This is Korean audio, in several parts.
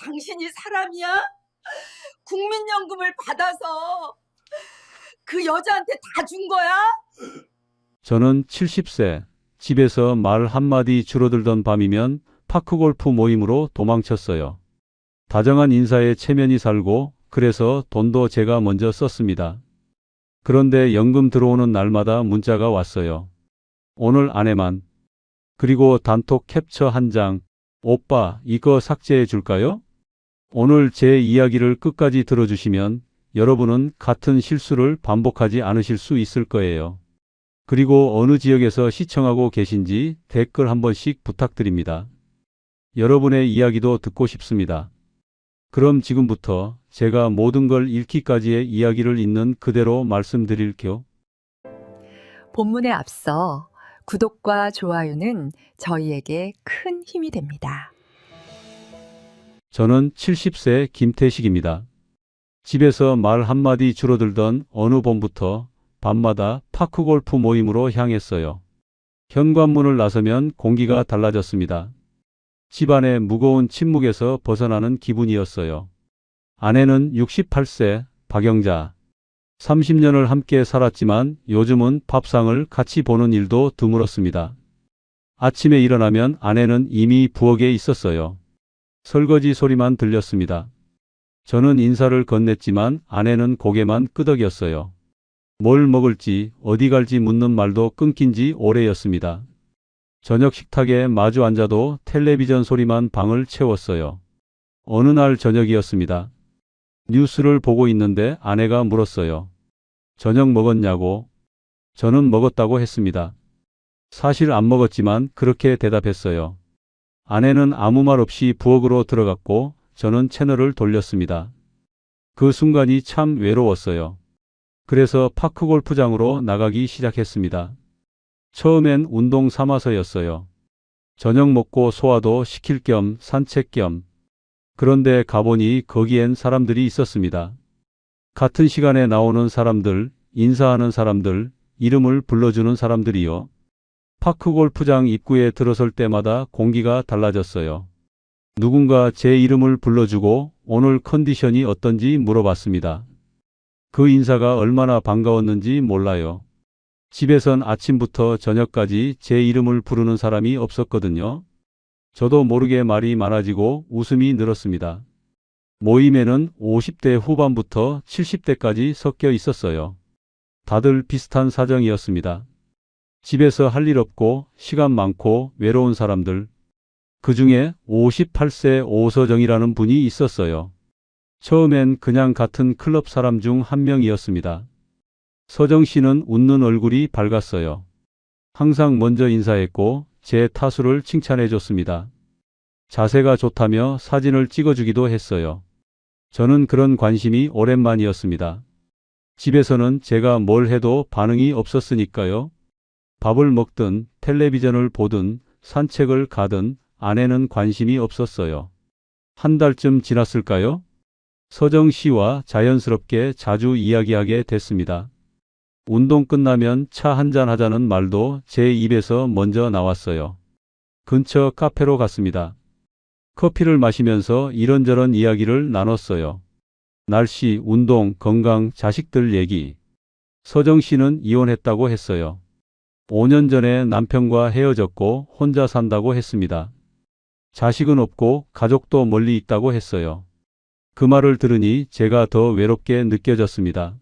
당신이 사람이야? 국민연금을 받아서 그 여자한테 다 준 거야? 저는 70세, 집에서 말 한마디 줄어들던 밤이면 파크골프 모임으로 도망쳤어요. 다정한 인사에 체면이 살고 그래서 돈도 제가 먼저 썼습니다. 그런데 연금 들어오는 날마다 문자가 왔어요. 오늘 안에만. 그리고 단톡 캡처 한 장. 오빠, 이거 삭제해 줄까요? 오늘 제 이야기를 끝까지 들어주시면 여러분은 같은 실수를 반복하지 않으실 수 있을 거예요. 그리고 어느 지역에서 시청하고 계신지 댓글 한 번씩 부탁드립니다. 여러분의 이야기도 듣고 싶습니다. 그럼 지금부터 제가 모든 걸 읽기까지의 이야기를 있는 그대로 말씀드릴게요. 본문에 앞서 구독과 좋아요는 저희에게 큰 힘이 됩니다. 저는 70세 김태식입니다. 집에서 말 한마디 줄어들던 어느 봄부터 밤마다 파크골프 모임으로 향했어요. 현관문을 나서면 공기가 달라졌습니다. 집안의 무거운 침묵에서 벗어나는 기분이었어요. 아내는 68세 박영자. 30년을 함께 살았지만 요즘은 밥상을 같이 보는 일도 드물었습니다. 아침에 일어나면 아내는 이미 부엌에 있었어요. 설거지 소리만 들렸습니다. 저는 인사를 건넸지만 아내는 고개만 끄덕였어요. 뭘 먹을지 어디 갈지 묻는 말도 끊긴 지 오래였습니다. 저녁 식탁에 마주 앉아도 텔레비전 소리만 방을 채웠어요. 어느 날 저녁이었습니다. 뉴스를 보고 있는데 아내가 물었어요. 저녁 먹었냐고? 저는 먹었다고 했습니다. 사실 안 먹었지만 그렇게 대답했어요. 아내는 아무 말 없이 부엌으로 들어갔고 저는 채널을 돌렸습니다. 그 순간이 참 외로웠어요. 그래서 파크골프장으로 나가기 시작했습니다. 처음엔 운동 삼아서였어요. 저녁 먹고 소화도 시킬 겸 산책 겸. 그런데 가보니 거기엔 사람들이 있었습니다. 같은 시간에 나오는 사람들, 인사하는 사람들, 이름을 불러주는 사람들이요. 파크골프장 입구에 들어설 때마다 공기가 달라졌어요. 누군가 제 이름을 불러주고 오늘 컨디션이 어떤지 물어봤습니다. 그 인사가 얼마나 반가웠는지 몰라요. 집에선 아침부터 저녁까지 제 이름을 부르는 사람이 없었거든요. 저도 모르게 말이 많아지고 웃음이 늘었습니다. 모임에는 50대 후반부터 70대까지 섞여 있었어요. 다들 비슷한 사정이었습니다. 집에서 할 일 없고 시간 많고 외로운 사람들. 그 중에 58세 오서정이라는 분이 있었어요. 처음엔 그냥 같은 클럽 사람 중 한 명이었습니다. 서정 씨는 웃는 얼굴이 밝았어요. 항상 먼저 인사했고 제 타수를 칭찬해 줬습니다. 자세가 좋다며 사진을 찍어주기도 했어요. 저는 그런 관심이 오랜만이었습니다. 집에서는 제가 뭘 해도 반응이 없었으니까요. 밥을 먹든 텔레비전을 보든 산책을 가든 아내는 관심이 없었어요. 한 달쯤 지났을까요? 서정 씨와 자연스럽게 자주 이야기하게 됐습니다. 운동 끝나면 차 한잔 하자는 말도 제 입에서 먼저 나왔어요. 근처 카페로 갔습니다. 커피를 마시면서 이런저런 이야기를 나눴어요. 날씨, 운동, 건강, 자식들 얘기. 서정 씨는 이혼했다고 했어요. 5년 전에 남편과 헤어졌고 혼자 산다고 했습니다. 자식은 없고 가족도 멀리 있다고 했어요. 그 말을 들으니 제가 더 외롭게 느껴졌습니다.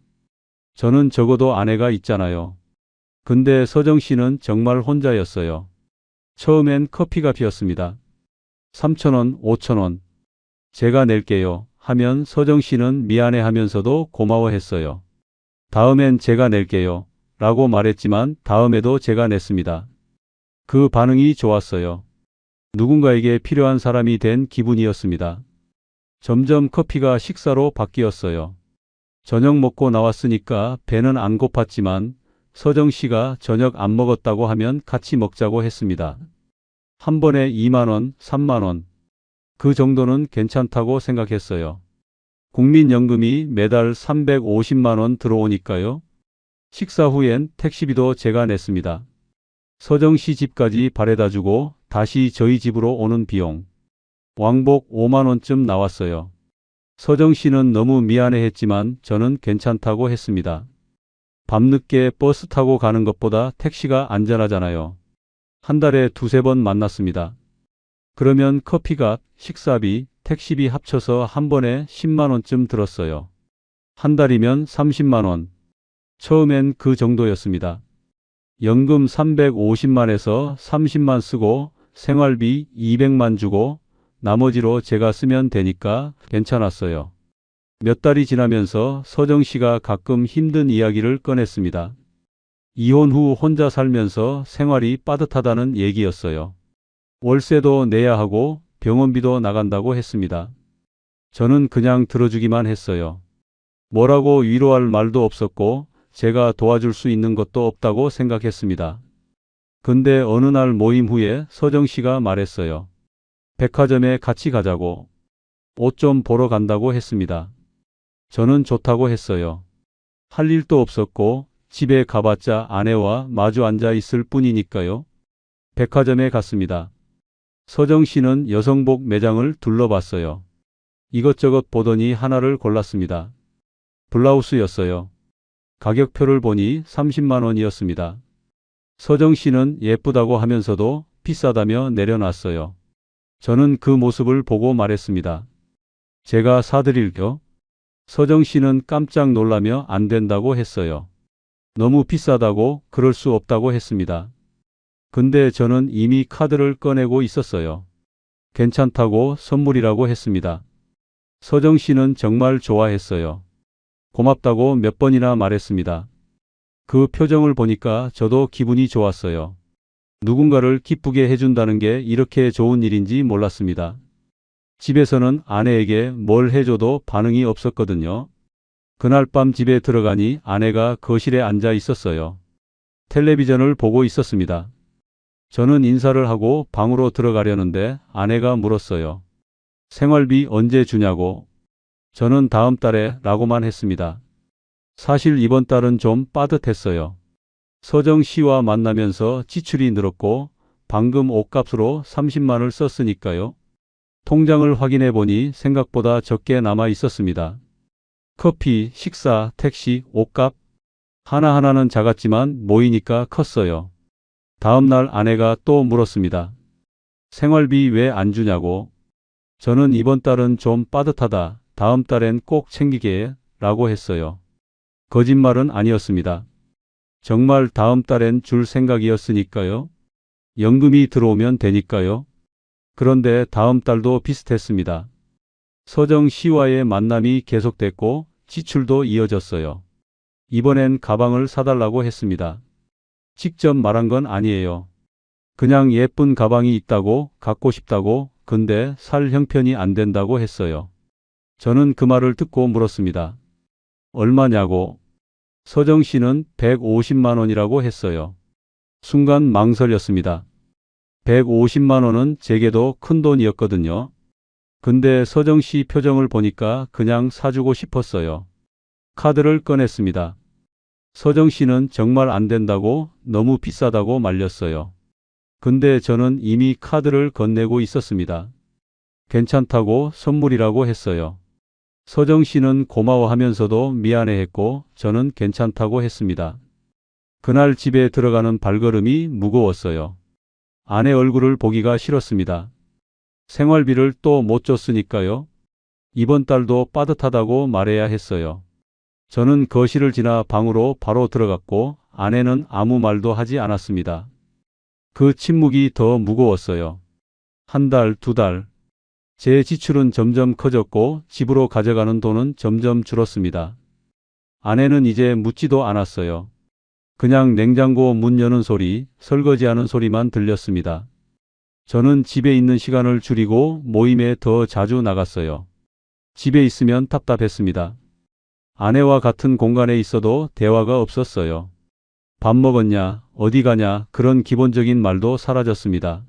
저는 적어도 아내가 있잖아요. 근데 서정 씨는 정말 혼자였어요. 처음엔 커피값이었습니다. 3,000원, 5,000원. 제가 낼게요 하면 서정 씨는 미안해하면서도 고마워했어요. 다음엔 제가 낼게요 라고 말했지만 다음에도 제가 냈습니다. 그 반응이 좋았어요. 누군가에게 필요한 사람이 된 기분이었습니다. 점점 커피가 식사로 바뀌었어요. 저녁 먹고 나왔으니까 배는 안 고팠지만 서정 씨가 저녁 안 먹었다고 하면 같이 먹자고 했습니다. 한 번에 2만 원, 3만 원. 그 정도는 괜찮다고 생각했어요. 국민연금이 매달 350만 원 들어오니까요. 식사 후엔 택시비도 제가 냈습니다. 서정 씨 집까지 바래다 주고 다시 저희 집으로 오는 비용. 왕복 5만 원쯤 나왔어요. 서정 씨는 너무 미안해했지만 저는 괜찮다고 했습니다. 밤늦게 버스 타고 가는 것보다 택시가 안전하잖아요. 한 달에 두세 번 만났습니다. 그러면 커피값, 식사비, 택시비 합쳐서 한 번에 10만 원쯤 들었어요. 한 달이면 30만 원. 처음엔 그 정도였습니다. 연금 350만에서 30만 쓰고 생활비 200만 주고 나머지로 제가 쓰면 되니까 괜찮았어요. 몇 달이 지나면서 서정 씨가 가끔 힘든 이야기를 꺼냈습니다. 이혼 후 혼자 살면서 생활이 빠듯하다는 얘기였어요. 월세도 내야 하고 병원비도 나간다고 했습니다. 저는 그냥 들어주기만 했어요. 뭐라고 위로할 말도 없었고 제가 도와줄 수 있는 것도 없다고 생각했습니다. 근데 어느 날 모임 후에 서정 씨가 말했어요. 백화점에 같이 가자고. 옷 좀 보러 간다고 했습니다. 저는 좋다고 했어요. 할 일도 없었고 집에 가봤자 아내와 마주 앉아 있을 뿐이니까요. 백화점에 갔습니다. 서정 씨는 여성복 매장을 둘러봤어요. 이것저것 보더니 하나를 골랐습니다. 블라우스였어요. 가격표를 보니 30만 원이었습니다. 서정 씨는 예쁘다고 하면서도 비싸다며 내려놨어요. 저는 그 모습을 보고 말했습니다. 제가 사드릴게요. 서정 씨는 깜짝 놀라며 안 된다고 했어요. 너무 비싸다고 그럴 수 없다고 했습니다. 근데 저는 이미 카드를 꺼내고 있었어요. 괜찮다고 선물이라고 했습니다. 서정 씨는 정말 좋아했어요. 고맙다고 몇 번이나 말했습니다. 그 표정을 보니까 저도 기분이 좋았어요. 누군가를 기쁘게 해준다는 게 이렇게 좋은 일인지 몰랐습니다. 집에서는 아내에게 뭘 해줘도 반응이 없었거든요. 그날 밤 집에 들어가니 아내가 거실에 앉아 있었어요. 텔레비전을 보고 있었습니다. 저는 인사를 하고 방으로 들어가려는데 아내가 물었어요. 생활비 언제 주냐고. 저는 다음 달에 라고만 했습니다. 사실 이번 달은 좀 빠듯했어요. 서정 씨와 만나면서 지출이 늘었고 방금 옷값으로 30만을 썼으니까요. 통장을 확인해 보니 생각보다 적게 남아 있었습니다. 커피, 식사, 택시, 옷값 하나하나는 작았지만 모이니까 컸어요. 다음 날 아내가 또 물었습니다. 생활비 왜 안 주냐고. 저는 이번 달은 좀 빠듯하다. 다음 달엔 꼭 챙기게 해 라고 했어요. 거짓말은 아니었습니다. 정말 다음 달엔 줄 생각이었으니까요. 연금이 들어오면 되니까요. 그런데 다음 달도 비슷했습니다. 서정 씨와의 만남이 계속됐고 지출도 이어졌어요. 이번엔 가방을 사달라고 했습니다. 직접 말한 건 아니에요. 그냥 예쁜 가방이 있다고 갖고 싶다고 근데 살 형편이 안 된다고 했어요. 저는 그 말을 듣고 물었습니다. 얼마냐고. 서정 씨는 150만 원이라고 했어요. 순간 망설였습니다. 150만 원은 제게도 큰 돈이었거든요. 근데 서정 씨 표정을 보니까 그냥 사주고 싶었어요. 카드를 꺼냈습니다. 서정 씨는 정말 안 된다고 너무 비싸다고 말렸어요. 근데 저는 이미 카드를 건네고 있었습니다. 괜찮다고 선물이라고 했어요. 서정 씨는 고마워하면서도 미안해했고 저는 괜찮다고 했습니다. 그날 집에 들어가는 발걸음이 무거웠어요. 아내 얼굴을 보기가 싫었습니다. 생활비를 또 못 줬으니까요. 이번 달도 빠듯하다고 말해야 했어요. 저는 거실을 지나 방으로 바로 들어갔고 아내는 아무 말도 하지 않았습니다. 그 침묵이 더 무거웠어요. 한 달, 두 달. 제 지출은 점점 커졌고 집으로 가져가는 돈은 점점 줄었습니다. 아내는 이제 묻지도 않았어요. 그냥 냉장고 문 여는 소리, 설거지하는 소리만 들렸습니다. 저는 집에 있는 시간을 줄이고 모임에 더 자주 나갔어요. 집에 있으면 답답했습니다. 아내와 같은 공간에 있어도 대화가 없었어요. 밥 먹었냐, 어디 가냐 그런 기본적인 말도 사라졌습니다.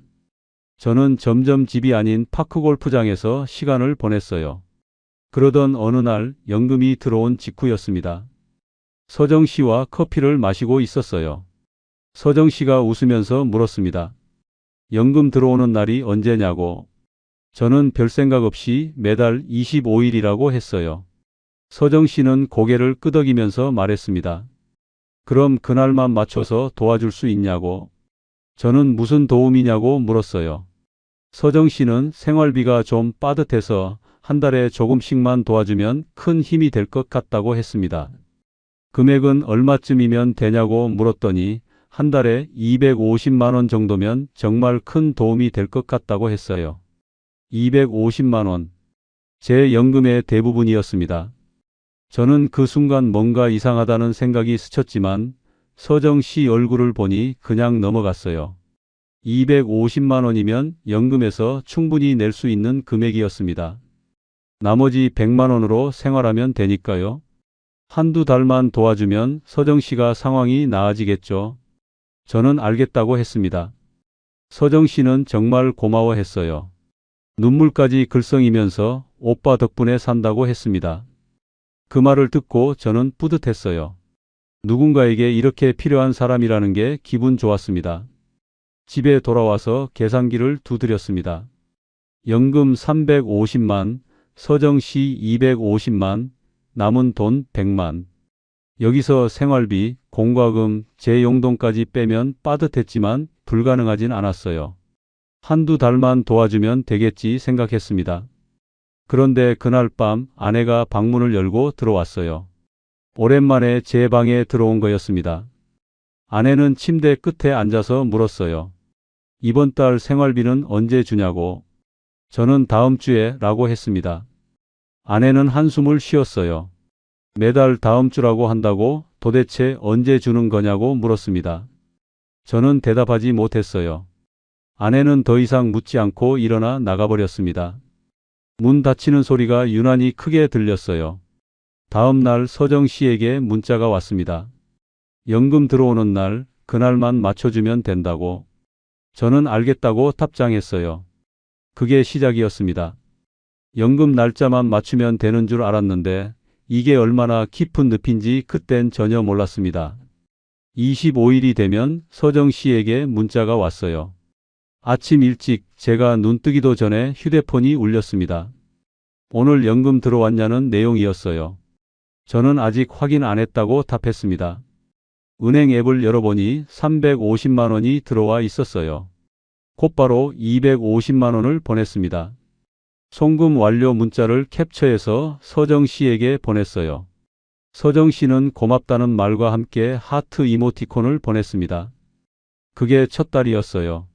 저는 점점 집이 아닌 파크골프장에서 시간을 보냈어요. 그러던 어느 날 연금이 들어온 직후였습니다. 서정 씨와 커피를 마시고 있었어요. 서정 씨가 웃으면서 물었습니다. 연금 들어오는 날이 언제냐고. 저는 별 생각 없이 매달 25일이라고 했어요. 서정 씨는 고개를 끄덕이면서 말했습니다. 그럼 그날만 맞춰서 도와줄 수 있냐고. 저는 무슨 도움이냐고 물었어요. 서정 씨는 생활비가 좀 빠듯해서 한 달에 조금씩만 도와주면 큰 힘이 될 것 같다고 했습니다. 금액은 얼마쯤이면 되냐고 물었더니 한 달에 250만 원 정도면 정말 큰 도움이 될 것 같다고 했어요. 250만 원. 제 연금의 대부분이었습니다. 저는 그 순간 뭔가 이상하다는 생각이 스쳤지만 서정 씨 얼굴을 보니 그냥 넘어갔어요. 250만 원이면 연금에서 충분히 낼 수 있는 금액이었습니다. 나머지 100만 원으로 생활하면 되니까요. 한두 달만 도와주면 서정 씨가 상황이 나아지겠죠. 저는 알겠다고 했습니다. 서정 씨는 정말 고마워했어요. 눈물까지 글썽이면서 오빠 덕분에 산다고 했습니다. 그 말을 듣고 저는 뿌듯했어요. 누군가에게 이렇게 필요한 사람이라는 게 기분 좋았습니다. 집에 돌아와서 계산기를 두드렸습니다. 연금 350만, 서정 씨 250만, 남은 돈 100만. 여기서 생활비, 공과금, 제 용돈까지 빼면 빠듯했지만 불가능하진 않았어요. 한두 달만 도와주면 되겠지 생각했습니다. 그런데 그날 밤 아내가 방문을 열고 들어왔어요. 오랜만에 제 방에 들어온 거였습니다. 아내는 침대 끝에 앉아서 물었어요. 이번 달 생활비는 언제 주냐고. 저는 다음 주에 라고 했습니다. 아내는 한숨을 쉬었어요. 매달 다음 주라고 한다고 도대체 언제 주는 거냐고 물었습니다. 저는 대답하지 못했어요. 아내는 더 이상 묻지 않고 일어나 나가버렸습니다. 문 닫히는 소리가 유난히 크게 들렸어요. 다음 날 서정 씨에게 문자가 왔습니다. 연금 들어오는 날, 그날만 맞춰주면 된다고. 저는 알겠다고 답장했어요. 그게 시작이었습니다. 연금 날짜만 맞추면 되는 줄 알았는데 이게 얼마나 깊은 늪인지 그땐 전혀 몰랐습니다. 25일이 되면 서정 씨에게 문자가 왔어요. 아침 일찍 제가 눈뜨기도 전에 휴대폰이 울렸습니다. 오늘 연금 들어왔냐는 내용이었어요. 저는 아직 확인 안 했다고 답했습니다. 은행 앱을 열어보니 350만 원이 들어와 있었어요. 곧바로 250만 원을 보냈습니다. 송금 완료 문자를 캡처해서 서정 씨에게 보냈어요. 서정 씨는 고맙다는 말과 함께 하트 이모티콘을 보냈습니다. 그게 첫 달이었어요.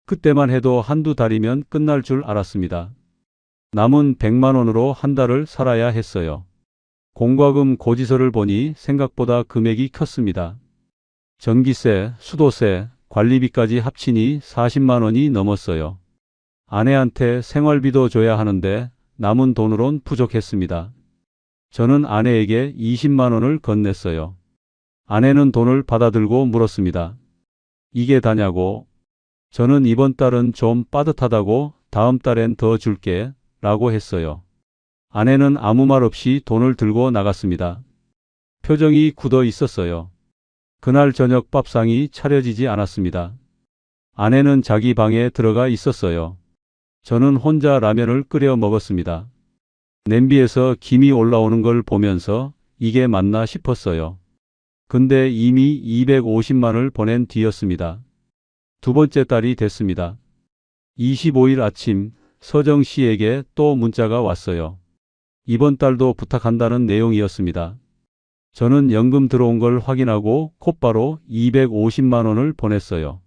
그때만 해도 한두 달이면 끝날 줄 알았습니다. 남은 100만 원으로 한 달을 살아야 했어요. 공과금 고지서를 보니 생각보다 금액이 컸습니다. 전기세, 수도세, 관리비까지 합치니 40만 원이 넘었어요. 아내한테 생활비도 줘야 하는데 남은 돈으론 부족했습니다. 저는 아내에게 20만 원을 건넸어요. 아내는 돈을 받아들고 물었습니다. 이게 다냐고. 저는 이번 달은 좀 빠듯하다고 다음 달엔 더 줄게 라고 했어요. 아내는 아무 말 없이 돈을 들고 나갔습니다. 표정이 굳어 있었어요. 그날 저녁 밥상이 차려지지 않았습니다. 아내는 자기 방에 들어가 있었어요. 저는 혼자 라면을 끓여 먹었습니다. 냄비에서 김이 올라오는 걸 보면서 이게 맞나 싶었어요. 근데 이미 250만을 보낸 뒤였습니다. 두 번째 달이 됐습니다. 25일 아침 서정 씨에게 또 문자가 왔어요. 이번 달도 부탁한다는 내용이었습니다. 저는 연금 들어온 걸 확인하고 곧바로 250만 원을 보냈어요.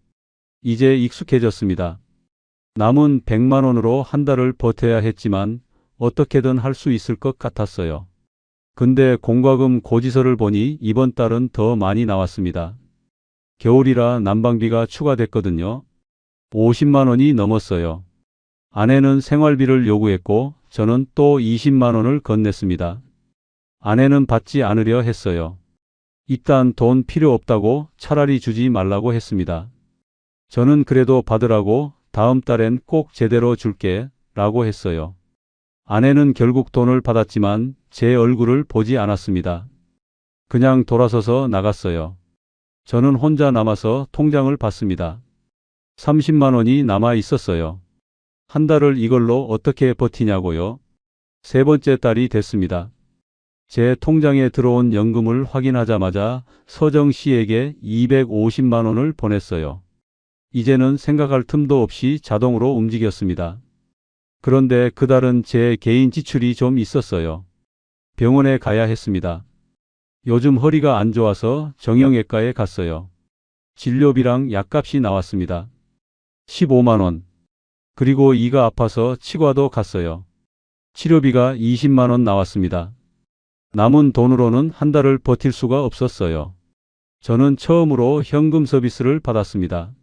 이제 익숙해졌습니다. 남은 100만 원으로 한 달을 버텨야 했지만 어떻게든 할 수 있을 것 같았어요. 근데 공과금 고지서를 보니 이번 달은 더 많이 나왔습니다. 겨울이라 난방비가 추가됐거든요. 50만 원이 넘었어요. 아내는 생활비를 요구했고 저는 또 20만 원을 건넸습니다. 아내는 받지 않으려 했어요. 일단 돈 필요 없다고 차라리 주지 말라고 했습니다. 저는 그래도 받으라고 다음 달엔 꼭 제대로 줄게 라고 했어요. 아내는 결국 돈을 받았지만 제 얼굴을 보지 않았습니다. 그냥 돌아서서 나갔어요. 저는 혼자 남아서 통장을 봤습니다. 30만 원이 남아 있었어요. 한 달을 이걸로 어떻게 버티냐고요? 세 번째 달이 됐습니다. 제 통장에 들어온 연금을 확인하자마자 서정 씨에게 250만 원을 보냈어요. 이제는 생각할 틈도 없이 자동으로 움직였습니다. 그런데 그달은 제 개인 지출이 좀 있었어요. 병원에 가야 했습니다. 요즘 허리가 안 좋아서 정형외과에 갔어요. 진료비랑 약값이 나왔습니다. 15만 원. 그리고 이가 아파서 치과도 갔어요. 치료비가 20만 원 나왔습니다. 남은 돈으로는 한 달을 버틸 수가 없었어요. 저는 처음으로 현금 서비스를 받았습니다.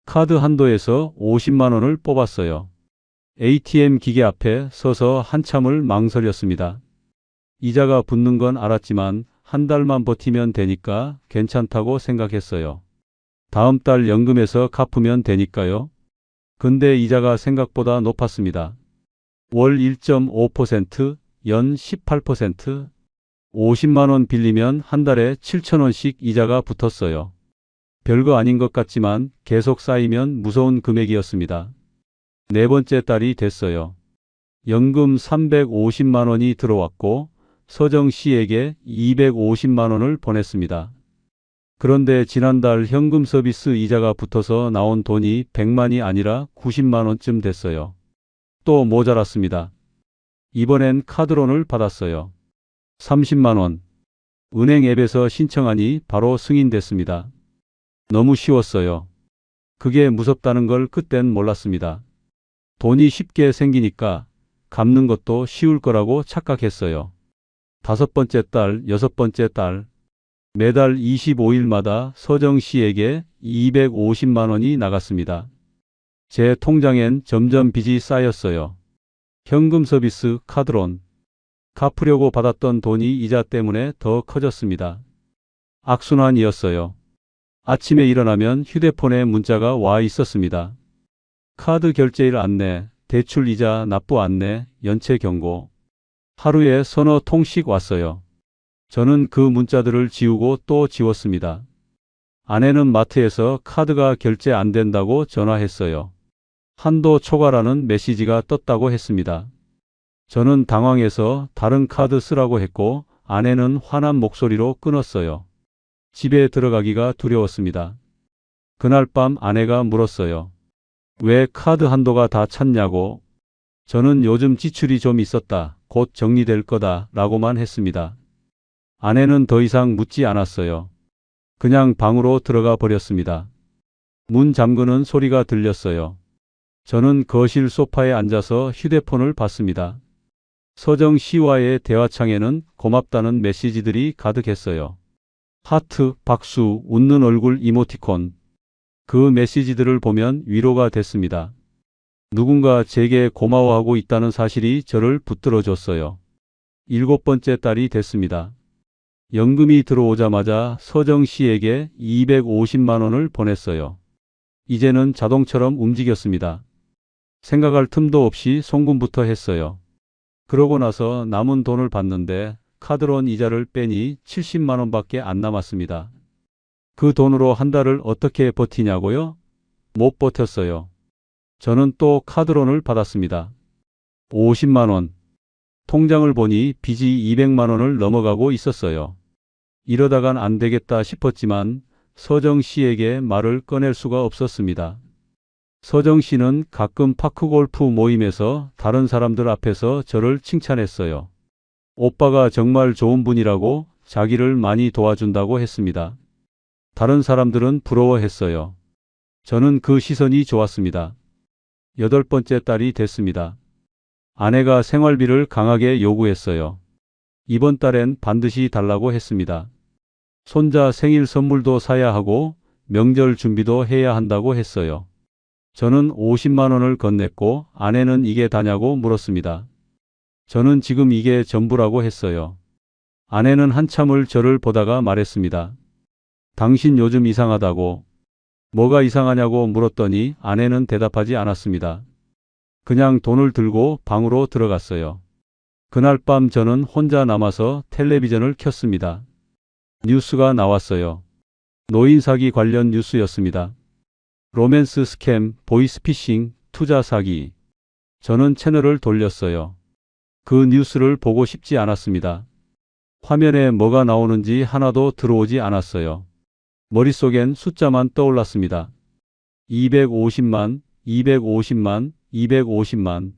카드 한도에서 50만 원을 뽑았어요. ATM 기계 앞에 서서 한참을 망설였습니다. 이자가 붙는 건 알았지만 한 달만 버티면 되니까 괜찮다고 생각했어요. 다음 달 연금에서 갚으면 되니까요. 근데 이자가 생각보다 높았습니다. 월 1.5%, 연 18%, 50만 원 빌리면 한 달에 7천 원씩 이자가 붙었어요. 별거 아닌 것 같지만 계속 쌓이면 무서운 금액이었습니다. 네 번째 달이 됐어요. 연금 350만 원이 들어왔고 서정 씨에게 250만 원을 보냈습니다. 그런데 지난달 현금 서비스 이자가 붙어서 나온 돈이 100만이 아니라 90만 원쯤 됐어요. 또 모자랐습니다. 이번엔 카드론을 받았어요. 30만 원. 은행 앱에서 신청하니 바로 승인됐습니다. 너무 쉬웠어요. 그게 무섭다는 걸 그땐 몰랐습니다. 돈이 쉽게 생기니까 갚는 것도 쉬울 거라고 착각했어요. 다섯 번째 달, 여섯 번째 달, 매달 25일마다 서정 씨에게 250만 원이 나갔습니다. 제 통장엔 점점 빚이 쌓였어요. 현금 서비스, 카드론. 갚으려고 받았던 돈이 이자 때문에 더 커졌습니다. 악순환이었어요. 아침에 일어나면 휴대폰에 문자가 와 있었습니다. 카드 결제일 안내, 대출 이자 납부 안내, 연체 경고. 하루에 서너 통씩 왔어요. 저는 그 문자들을 지우고 또 지웠습니다. 아내는 마트에서 카드가 결제 안 된다고 전화했어요. 한도 초과라는 메시지가 떴다고 했습니다. 저는 당황해서 다른 카드 쓰라고 했고 아내는 화난 목소리로 끊었어요. 집에 들어가기가 두려웠습니다. 그날 밤 아내가 물었어요. 왜 카드 한도가 다 찼냐고. 저는 요즘 지출이 좀 있었다. 곧 정리될 거다 라고만 했습니다. 아내는 더 이상 묻지 않았어요. 그냥 방으로 들어가 버렸습니다. 문 잠그는 소리가 들렸어요. 저는 거실 소파에 앉아서 휴대폰을 봤습니다. 서정 씨와의 대화창에는 고맙다는 메시지들이 가득했어요. 하트, 박수, 웃는 얼굴 이모티콘. 그 메시지들을 보면 위로가 됐습니다. 누군가 제게 고마워하고 있다는 사실이 저를 붙들어줬어요. 일곱 번째 달이 됐습니다. 연금이 들어오자마자 서정 씨에게 250만 원을 보냈어요. 이제는 자동처럼 움직였습니다. 생각할 틈도 없이 송금부터 했어요. 그러고 나서 남은 돈을 봤는데 카드론 이자를 빼니 70만 원밖에 안 남았습니다. 그 돈으로 한 달을 어떻게 버티냐고요? 못 버텼어요. 저는 또 카드론을 받았습니다. 50만 원. 통장을 보니 빚이 200만 원을 넘어가고 있었어요. 이러다간 안 되겠다 싶었지만 서정 씨에게 말을 꺼낼 수가 없었습니다. 서정 씨는 가끔 파크골프 모임에서 다른 사람들 앞에서 저를 칭찬했어요. 오빠가 정말 좋은 분이라고 자기를 많이 도와준다고 했습니다. 다른 사람들은 부러워했어요. 저는 그 시선이 좋았습니다. 여덟 번째 달이 됐습니다. 아내가 생활비를 강하게 요구했어요. 이번 달엔 반드시 달라고 했습니다. 손자 생일 선물도 사야 하고 명절 준비도 해야 한다고 했어요. 저는 50만 원을 건넸고 아내는 이게 다냐고 물었습니다. 저는 지금 이게 전부라고 했어요. 아내는 한참을 저를 보다가 말했습니다. 당신 요즘 이상하다고. 뭐가 이상하냐고 물었더니 아내는 대답하지 않았습니다. 그냥 돈을 들고 방으로 들어갔어요. 그날 밤 저는 혼자 남아서 텔레비전을 켰습니다. 뉴스가 나왔어요. 노인 사기 관련 뉴스였습니다. 로맨스 스캠, 보이스피싱, 투자 사기. 저는 채널을 돌렸어요. 그 뉴스를 보고 싶지 않았습니다. 화면에 뭐가 나오는지 하나도 들어오지 않았어요. 머릿속엔 숫자만 떠올랐습니다. 250만, 250만, 250만.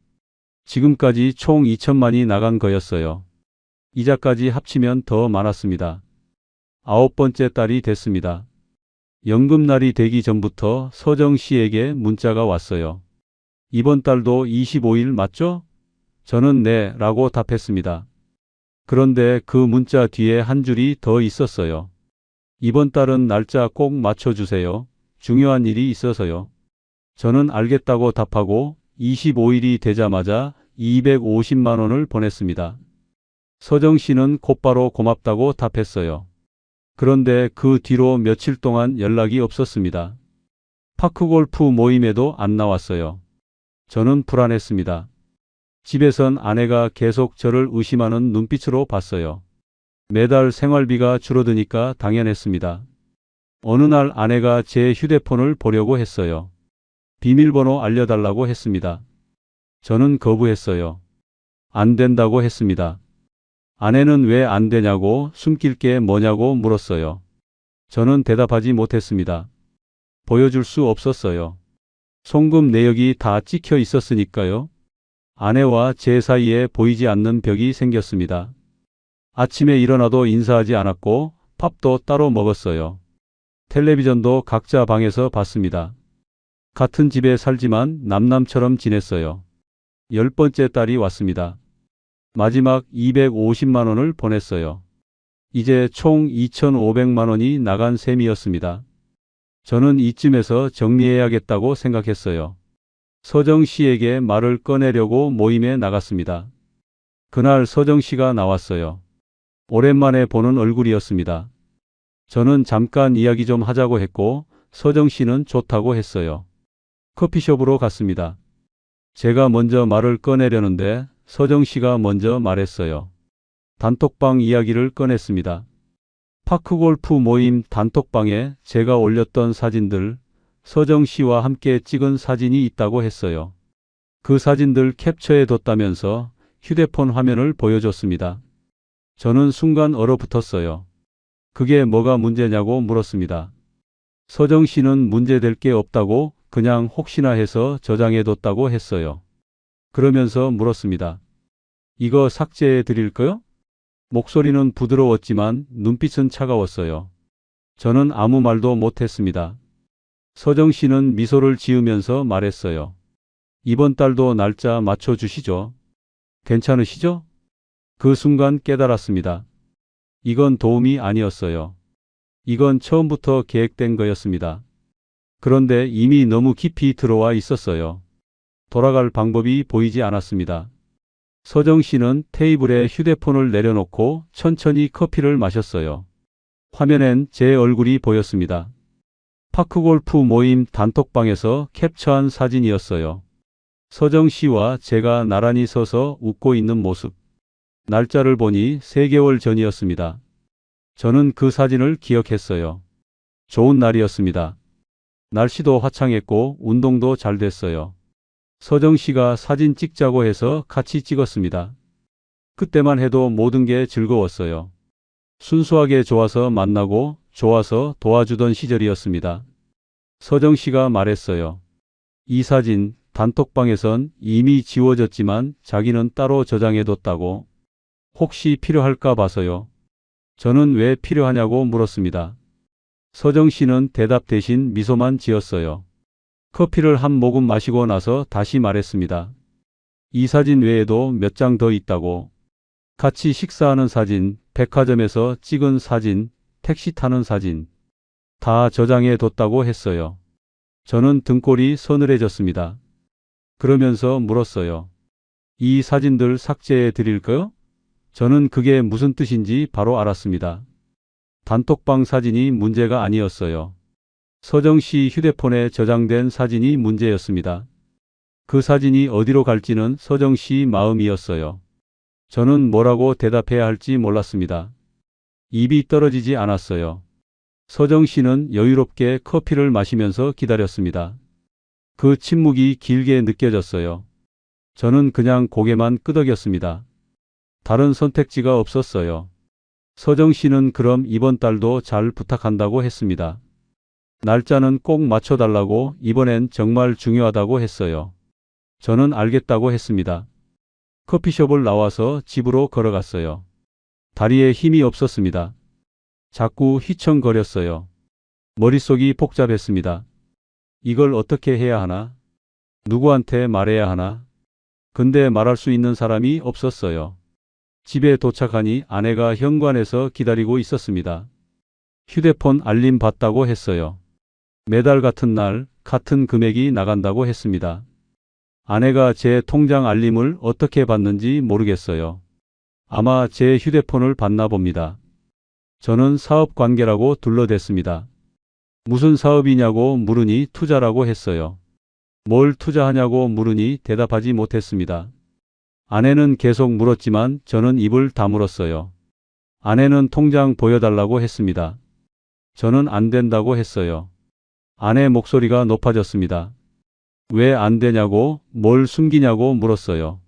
지금까지 총 2천만이 나간 거였어요. 이자까지 합치면 더 많았습니다. 9번째 달이 됐습니다. 연금날이 되기 전부터 서정 씨에게 문자가 왔어요. 이번 달도 25일 맞죠? 저는 네 라고 답했습니다. 그런데 그 문자 뒤에 한 줄이 더 있었어요. 이번 달은 날짜 꼭 맞춰주세요. 중요한 일이 있어서요. 저는 알겠다고 답하고 25일이 되자마자 250만 원을 보냈습니다. 서정 씨는 곧바로 고맙다고 답했어요. 그런데 그 뒤로 며칠 동안 연락이 없었습니다. 파크골프 모임에도 안 나왔어요. 저는 불안했습니다. 집에선 아내가 계속 저를 의심하는 눈빛으로 봤어요. 매달 생활비가 줄어드니까 당연했습니다. 어느 날 아내가 제 휴대폰을 보려고 했어요. 비밀번호 알려달라고 했습니다. 저는 거부했어요. 안 된다고 했습니다. 아내는 왜 안 되냐고 숨길 게 뭐냐고 물었어요. 저는 대답하지 못했습니다. 보여줄 수 없었어요. 송금 내역이 다 찍혀 있었으니까요. 아내와 제 사이에 보이지 않는 벽이 생겼습니다. 아침에 일어나도 인사하지 않았고 밥도 따로 먹었어요. 텔레비전도 각자 방에서 봤습니다. 같은 집에 살지만 남남처럼 지냈어요. 10번째 달이 왔습니다. 마지막 250만 원을 보냈어요. 이제 총 2,500만 원이 나간 셈이었습니다. 저는 이쯤에서 정리해야겠다고 생각했어요. 서정 씨에게 말을 꺼내려고 모임에 나갔습니다. 그날 서정 씨가 나왔어요. 오랜만에 보는 얼굴이었습니다. 저는 잠깐 이야기 좀 하자고 했고 서정 씨는 좋다고 했어요. 커피숍으로 갔습니다. 제가 먼저 말을 꺼내려는데 서정 씨가 먼저 말했어요. 단톡방 이야기를 꺼냈습니다. 파크골프 모임 단톡방에 제가 올렸던 사진들, 서정 씨와 함께 찍은 사진이 있다고 했어요. 그 사진들 캡처해뒀다면서 휴대폰 화면을 보여줬습니다. 저는 순간 얼어붙었어요. 그게 뭐가 문제냐고 물었습니다. 서정 씨는 문제될 게 없다고 그냥 혹시나 해서 저장해뒀다고 했어요. 그러면서 물었습니다. 이거 삭제해 드릴까요? 목소리는 부드러웠지만 눈빛은 차가웠어요. 저는 아무 말도 못했습니다. 서정 씨는 미소를 지으면서 말했어요. 이번 달도 날짜 맞춰주시죠. 괜찮으시죠? 그 순간 깨달았습니다. 이건 도움이 아니었어요. 이건 처음부터 계획된 거였습니다. 그런데 이미 너무 깊이 들어와 있었어요. 돌아갈 방법이 보이지 않았습니다. 서정 씨는 테이블에 휴대폰을 내려놓고 천천히 커피를 마셨어요. 화면엔 제 얼굴이 보였습니다. 파크골프 모임 단톡방에서 캡처한 사진이었어요. 서정 씨와 제가 나란히 서서 웃고 있는 모습. 날짜를 보니 3개월 전이었습니다. 저는 그 사진을 기억했어요. 좋은 날이었습니다. 날씨도 화창했고 운동도 잘 됐어요. 서정 씨가 사진 찍자고 해서 같이 찍었습니다. 그때만 해도 모든 게 즐거웠어요. 순수하게 좋아서 만나고 좋아서 도와주던 시절이었습니다. 서정 씨가 말했어요. 이 사진 단톡방에선 이미 지워졌지만 자기는 따로 저장해뒀다고. 혹시 필요할까 봐서요. 저는 왜 필요하냐고 물었습니다. 서정 씨는 대답 대신 미소만 지었어요. 커피를 한 모금 마시고 나서 다시 말했습니다. 이 사진 외에도 몇 장 더 있다고. 같이 식사하는 사진, 백화점에서 찍은 사진, 택시 타는 사진. 다 저장해 뒀다고 했어요. 저는 등골이 서늘해졌습니다. 그러면서 물었어요. 이 사진들 삭제해 드릴까요? 저는 그게 무슨 뜻인지 바로 알았습니다. 단톡방 사진이 문제가 아니었어요. 서정 씨 휴대폰에 저장된 사진이 문제였습니다. 그 사진이 어디로 갈지는 서정 씨 마음이었어요. 저는 뭐라고 대답해야 할지 몰랐습니다. 입이 떨어지지 않았어요. 서정 씨는 여유롭게 커피를 마시면서 기다렸습니다. 그 침묵이 길게 느껴졌어요. 저는 그냥 고개만 끄덕였습니다. 다른 선택지가 없었어요. 서정 씨는 그럼 이번 달도 잘 부탁한다고 했습니다. 날짜는 꼭 맞춰달라고, 이번엔 정말 중요하다고 했어요. 저는 알겠다고 했습니다. 커피숍을 나와서 집으로 걸어갔어요. 다리에 힘이 없었습니다. 자꾸 휘청거렸어요. 머릿속이 복잡했습니다. 이걸 어떻게 해야 하나? 누구한테 말해야 하나? 근데 말할 수 있는 사람이 없었어요. 집에 도착하니 아내가 현관에서 기다리고 있었습니다. 휴대폰 알림 받다고 했어요. 매달 같은 날 같은 금액이 나간다고 했습니다. 아내가 제 통장 알림을 어떻게 받는지 모르겠어요. 아마 제 휴대폰을 받나 봅니다. 저는 사업 관계라고 둘러댔습니다. 무슨 사업이냐고 물으니 투자라고 했어요. 뭘 투자하냐고 물으니 대답하지 못했습니다. 아내는 계속 물었지만 저는 입을 다물었어요. 아내는 통장 보여달라고 했습니다. 저는 안 된다고 했어요. 아내 목소리가 높아졌습니다. 왜 안 되냐고, 뭘 숨기냐고 물었어요.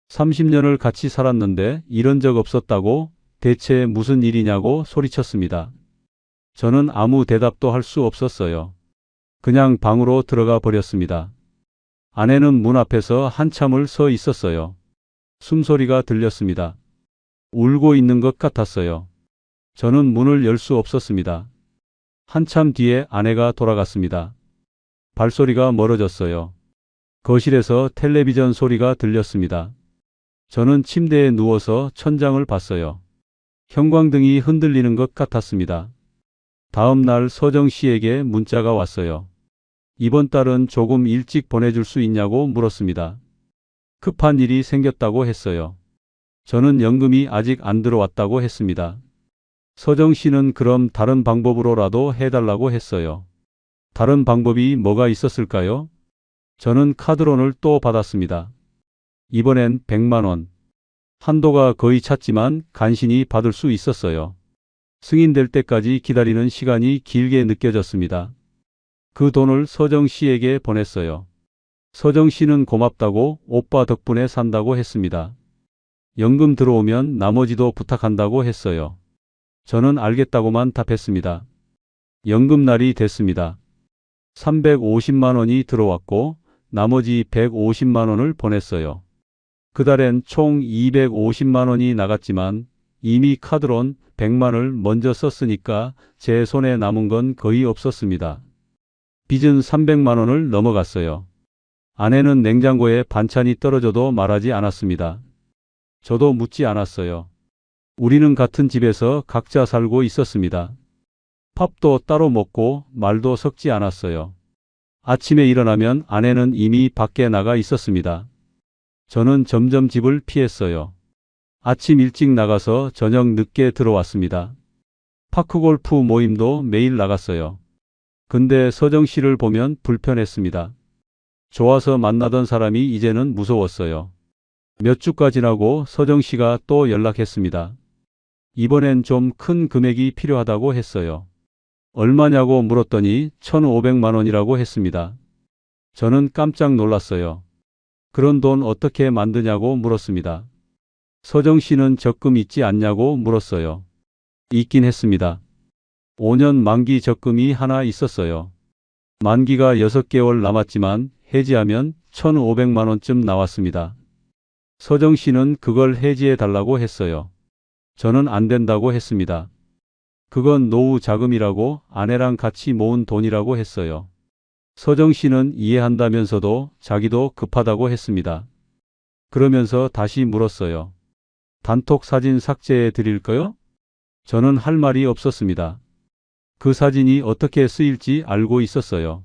30년을 같이 살았는데 이런 적 없었다고, 대체 무슨 일이냐고 소리쳤습니다. 저는 아무 대답도 할 수 없었어요. 그냥 방으로 들어가 버렸습니다. 아내는 문 앞에서 한참을 서 있었어요. 숨소리가 들렸습니다. 울고 있는 것 같았어요. 저는 문을 열 수 없었습니다. 한참 뒤에 아내가 돌아갔습니다. 발소리가 멀어졌어요. 거실에서 텔레비전 소리가 들렸습니다. 저는 침대에 누워서 천장을 봤어요. 형광등이 흔들리는 것 같았습니다. 다음 날 서정 씨에게 문자가 왔어요. 이번 달은 조금 일찍 보내줄 수 있냐고 물었습니다. 급한 일이 생겼다고 했어요. 저는 연금이 아직 안 들어왔다고 했습니다. 서정 씨는 그럼 다른 방법으로라도 해달라고 했어요. 다른 방법이 뭐가 있었을까요? 저는 카드론을 또 받았습니다. 이번엔 100만 원. 한도가 거의 찼지만 간신히 받을 수 있었어요. 승인될 때까지 기다리는 시간이 길게 느껴졌습니다. 그 돈을 서정 씨에게 보냈어요. 서정 씨는 고맙다고, 오빠 덕분에 산다고 했습니다. 연금 들어오면 나머지도 부탁한다고 했어요. 저는 알겠다고만 답했습니다. 연금날이 됐습니다. 350만 원이 들어왔고 나머지 150만 원을 보냈어요. 그달엔 총 250만 원이 나갔지만 이미 카드론 100만을 먼저 썼으니까 제 손에 남은 건 거의 없었습니다. 빚은 300만 원을 넘어갔어요. 아내는 냉장고에 반찬이 떨어져도 말하지 않았습니다. 저도 묻지 않았어요. 우리는 같은 집에서 각자 살고 있었습니다. 밥도 따로 먹고 말도 섞지 않았어요. 아침에 일어나면 아내는 이미 밖에 나가 있었습니다. 저는 점점 집을 피했어요. 아침 일찍 나가서 저녁 늦게 들어왔습니다. 파크골프 모임도 매일 나갔어요. 근데 서정 씨를 보면 불편했습니다. 좋아서 만나던 사람이 이제는 무서웠어요. 몇 주가 지나고 서정 씨가 또 연락했습니다. 이번엔 좀 큰 금액이 필요하다고 했어요. 얼마냐고 물었더니 1,500만 원이라고 했습니다. 저는 깜짝 놀랐어요. 그런 돈 어떻게 만드냐고 물었습니다. 서정 씨는 적금 있지 않냐고 물었어요. 있긴 했습니다. 5년 만기 적금이 하나 있었어요. 만기가 6개월 남았지만 해지하면 1,500만 원쯤 나왔습니다. 서정 씨는 그걸 해지해 달라고 했어요. 저는 안 된다고 했습니다. 그건 노후 자금이라고, 아내랑 같이 모은 돈이라고 했어요. 서정 씨는 이해한다면서도 자기도 급하다고 했습니다. 그러면서 다시 물었어요. 단톡 사진 삭제해 드릴까요? 저는 할 말이 없었습니다. 그 사진이 어떻게 쓰일지 알고 있었어요.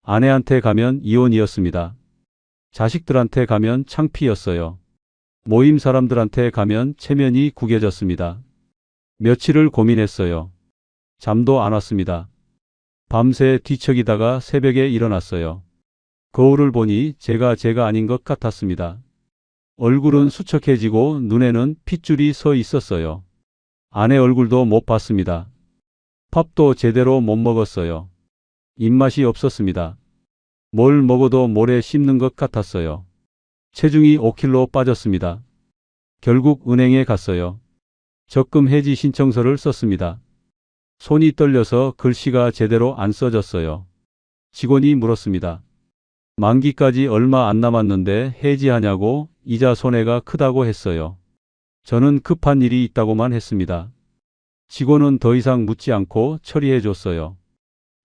아내한테 가면 이혼이었습니다. 자식들한테 가면 창피였어요. 모임 사람들한테 가면 체면이 구겨졌습니다. 며칠을 고민했어요. 잠도 안 왔습니다. 밤새 뒤척이다가 새벽에 일어났어요. 거울을 보니 제가 아닌 것 같았습니다. 얼굴은 수척해지고 눈에는 핏줄이 서 있었어요. 아내 얼굴도 못 봤습니다. 밥도 제대로 못 먹었어요. 입맛이 없었습니다. 뭘 먹어도 모래 씹는 것 같았어요. 체중이 5kg 빠졌습니다. 결국 은행에 갔어요. 적금 해지 신청서를 썼습니다. 손이 떨려서 글씨가 제대로 안 써졌어요. 직원이 물었습니다. 만기까지 얼마 안 남았는데 해지하냐고 이자 손해가 크다고 했어요. 저는 급한 일이 있다고만 했습니다. 직원은 더 이상 묻지 않고 처리해 줬어요.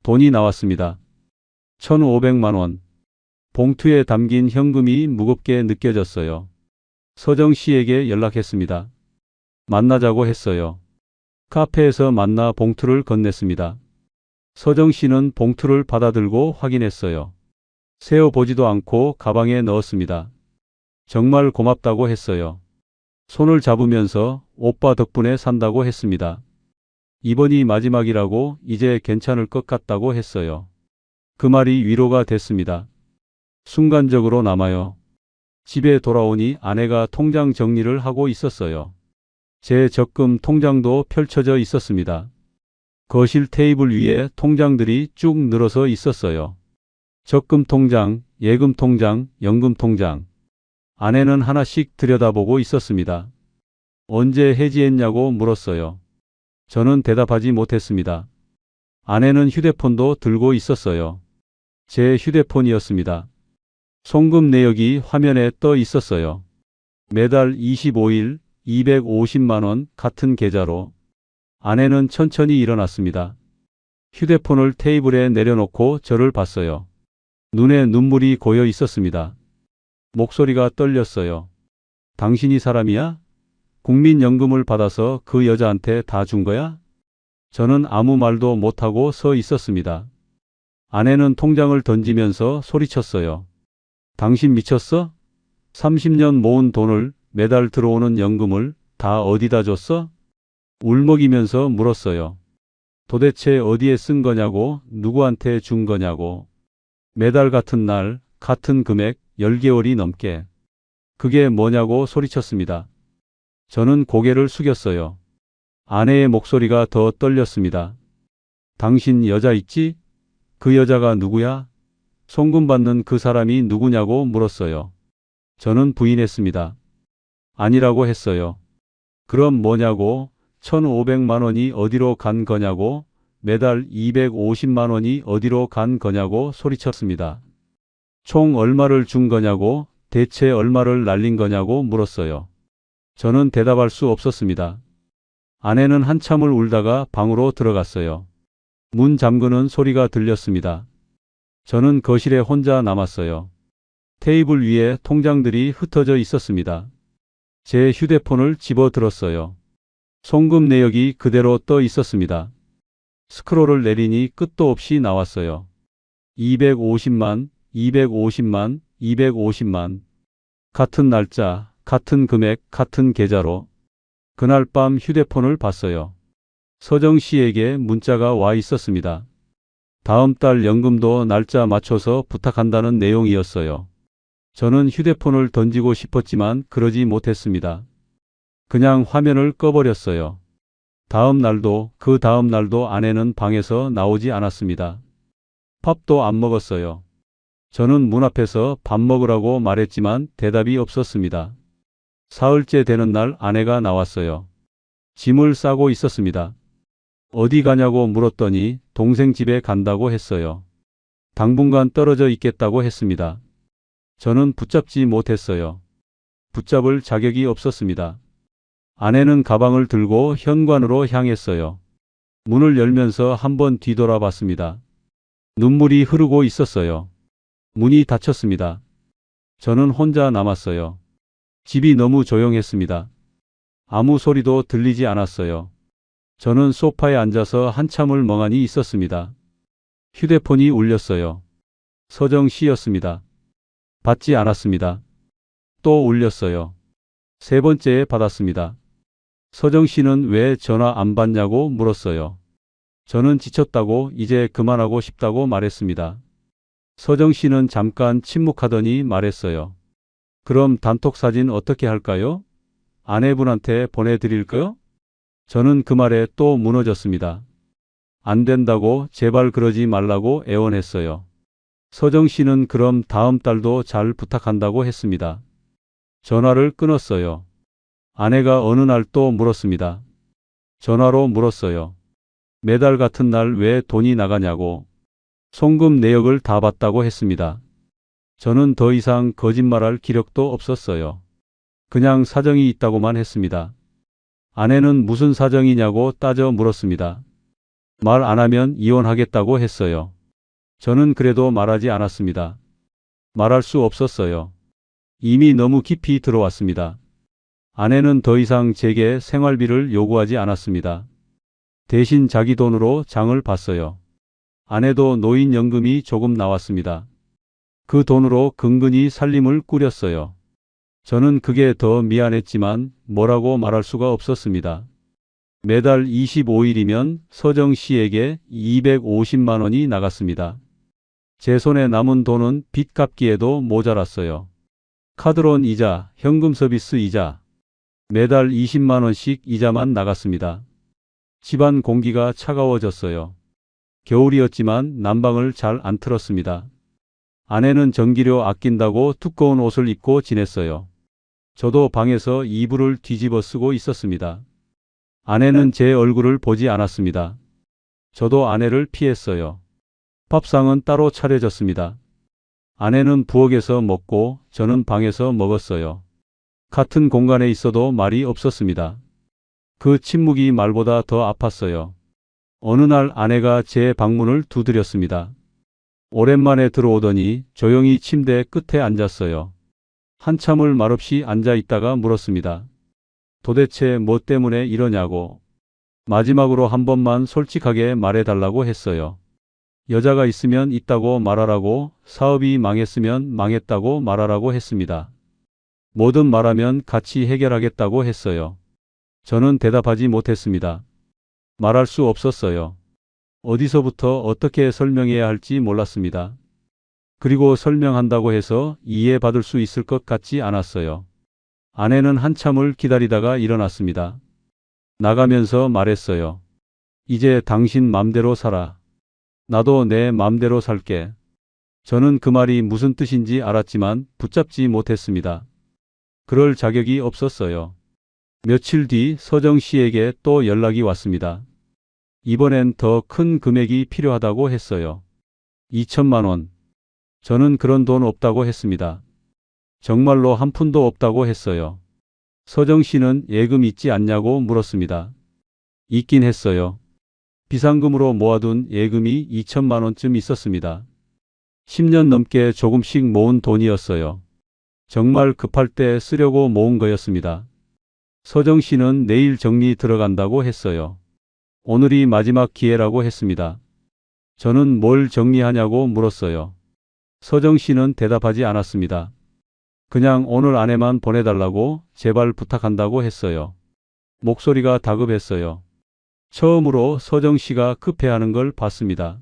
돈이 나왔습니다. 1,500만 원. 봉투에 담긴 현금이 무겁게 느껴졌어요. 서정 씨에게 연락했습니다. 만나자고 했어요. 카페에서 만나 봉투를 건넸습니다. 서정 씨는 봉투를 받아들고 확인했어요. 세어보지도 않고 가방에 넣었습니다. 정말 고맙다고 했어요. 손을 잡으면서 오빠 덕분에 산다고 했습니다. 이번이 마지막이라고 이제 괜찮을 것 같다고 했어요. 그 말이 위로가 됐습니다. 순간적으로 남아요. 집에 돌아오니 아내가 통장 정리를 하고 있었어요. 제 적금 통장도 펼쳐져 있었습니다. 거실 테이블 위에 통장들이 쭉 늘어서 있었어요. 적금 통장, 예금 통장, 연금 통장. 아내는 하나씩 들여다보고 있었습니다. 언제 해지했냐고 물었어요. 저는 대답하지 못했습니다. 아내는 휴대폰도 들고 있었어요. 제 휴대폰이었습니다. 송금 내역이 화면에 떠 있었어요. 매달 25일 250만 원 같은 계좌로. 아내는 천천히 일어났습니다. 휴대폰을 테이블에 내려놓고 저를 봤어요. 눈에 눈물이 고여 있었습니다. 목소리가 떨렸어요. 당신이 사람이야? 국민연금을 받아서 그 여자한테 다 준 거야? 저는 아무 말도 못하고 서 있었습니다. 아내는 통장을 던지면서 소리쳤어요. 당신 미쳤어? 30년 모은 돈을 매달 들어오는 연금을 다 어디다 줬어? 울먹이면서 물었어요. 도대체 어디에 쓴 거냐고, 누구한테 준 거냐고. 매달 같은 날, 같은 금액, 10개월이 넘게. 그게 뭐냐고 소리쳤습니다. 저는 고개를 숙였어요. 아내의 목소리가 더 떨렸습니다. 당신 여자 있지? 그 여자가 누구야? 송금 받는 그 사람이 누구냐고 물었어요. 저는 부인했습니다. 아니라고 했어요. 그럼 뭐냐고, 1,500만 원이 어디로 간 거냐고, 매달 250만 원이 어디로 간 거냐고 소리쳤습니다. 총 얼마를 준 거냐고, 대체 얼마를 날린 거냐고 물었어요. 저는 대답할 수 없었습니다. 아내는 한참을 울다가 방으로 들어갔어요. 문 잠그는 소리가 들렸습니다. 저는 거실에 혼자 남았어요. 테이블 위에 통장들이 흩어져 있었습니다. 제 휴대폰을 집어들었어요. 송금 내역이 그대로 떠 있었습니다. 스크롤을 내리니 끝도 없이 나왔어요. 250만, 250만, 250만. 같은 날짜, 같은 금액, 같은 계좌로. 그날 밤 휴대폰을 봤어요. 서정 씨에게 문자가 와 있었습니다. 다음 달 연금도 날짜 맞춰서 부탁한다는 내용이었어요. 저는 휴대폰을 던지고 싶었지만 그러지 못했습니다. 그냥 화면을 꺼버렸어요. 다음 날도 그 다음 날도 아내는 방에서 나오지 않았습니다. 밥도 안 먹었어요. 저는 문 앞에서 밥 먹으라고 말했지만 대답이 없었습니다. 사흘째 되는 날 아내가 나왔어요. 짐을 싸고 있었습니다. 어디 가냐고 물었더니 동생 집에 간다고 했어요. 당분간 떨어져 있겠다고 했습니다. 저는 붙잡지 못했어요. 붙잡을 자격이 없었습니다. 아내는 가방을 들고 현관으로 향했어요. 문을 열면서 한번 뒤돌아봤습니다. 눈물이 흐르고 있었어요. 문이 닫혔습니다. 저는 혼자 남았어요. 집이 너무 조용했습니다. 아무 소리도 들리지 않았어요. 저는 소파에 앉아서 한참을 멍하니 있었습니다. 휴대폰이 울렸어요. 서정 씨였습니다. 받지 않았습니다. 또 울렸어요. 세 번째에 받았습니다. 서정 씨는 왜 전화 안 받냐고 물었어요. 저는 지쳤다고 이제 그만하고 싶다고 말했습니다. 서정 씨는 잠깐 침묵하더니 말했어요. 그럼 단톡 사진 어떻게 할까요? 아내분한테 보내드릴까요? 저는 그 말에 또 무너졌습니다. 안 된다고 제발 그러지 말라고 애원했어요. 서정 씨는 그럼 다음 달도 잘 부탁한다고 했습니다. 전화를 끊었어요. 아내가 어느 날 또 물었습니다. 전화로 물었어요. 매달 같은 날 왜 돈이 나가냐고. 송금 내역을 다 봤다고 했습니다. 저는 더 이상 거짓말할 기력도 없었어요. 그냥 사정이 있다고만 했습니다. 아내는 무슨 사정이냐고 따져 물었습니다. 말 안 하면 이혼하겠다고 했어요. 저는 그래도 말하지 않았습니다. 말할 수 없었어요. 이미 너무 깊이 들어왔습니다. 아내는 더 이상 제게 생활비를 요구하지 않았습니다. 대신 자기 돈으로 장을 봤어요. 아내도 노인연금이 조금 나왔습니다. 그 돈으로 근근히 살림을 꾸렸어요. 저는 그게 더 미안했지만 뭐라고 말할 수가 없었습니다. 매달 25일이면 서정 씨에게 250만 원이 나갔습니다. 제 손에 남은 돈은 빚 갚기에도 모자랐어요. 카드론 이자, 현금 서비스 이자, 매달 20만 원씩 이자만 나갔습니다. 집안 공기가 차가워졌어요. 겨울이었지만 난방을 잘 안 틀었습니다. 아내는 전기료 아낀다고 두꺼운 옷을 입고 지냈어요. 저도 방에서 이불을 뒤집어 쓰고 있었습니다. 아내는 제 얼굴을 보지 않았습니다. 저도 아내를 피했어요. 밥상은 따로 차려졌습니다. 아내는 부엌에서 먹고 저는 방에서 먹었어요. 같은 공간에 있어도 말이 없었습니다. 그 침묵이 말보다 더 아팠어요. 어느 날 아내가 제 방문을 두드렸습니다. 오랜만에 들어오더니 조용히 침대 끝에 앉았어요. 한참을 말없이 앉아 있다가 물었습니다. 도대체 뭐 때문에 이러냐고. 마지막으로 한 번만 솔직하게 말해달라고 했어요. 여자가 있으면 있다고 말하라고, 사업이 망했으면 망했다고 말하라고 했습니다. 뭐든 말하면 같이 해결하겠다고 했어요. 저는 대답하지 못했습니다. 말할 수 없었어요. 어디서부터 어떻게 설명해야 할지 몰랐습니다. 그리고 설명한다고 해서 이해받을 수 있을 것 같지 않았어요. 아내는 한참을 기다리다가 일어났습니다. 나가면서 말했어요. 이제 당신 맘대로 살아. 나도 내 맘대로 살게. 저는 그 말이 무슨 뜻인지 알았지만 붙잡지 못했습니다. 그럴 자격이 없었어요. 며칠 뒤 서정 씨에게 또 연락이 왔습니다. 이번엔 더 큰 금액이 필요하다고 했어요. 2천만 원. 저는 그런 돈 없다고 했습니다. 정말로 한 푼도 없다고 했어요. 서정 씨는 예금 있지 않냐고 물었습니다. 있긴 했어요. 비상금으로 모아둔 예금이 2천만 원쯤 있었습니다. 10년 넘게 조금씩 모은 돈이었어요. 정말 급할 때 쓰려고 모은 거였습니다. 서정 씨는 내일 정리 들어간다고 했어요. 오늘이 마지막 기회라고 했습니다. 저는 뭘 정리하냐고 물었어요. 서정 씨는 대답하지 않았습니다. 그냥 오늘 안에만 보내달라고 제발 부탁한다고 했어요. 목소리가 다급했어요. 처음으로 서정 씨가 급해하는 걸 봤습니다.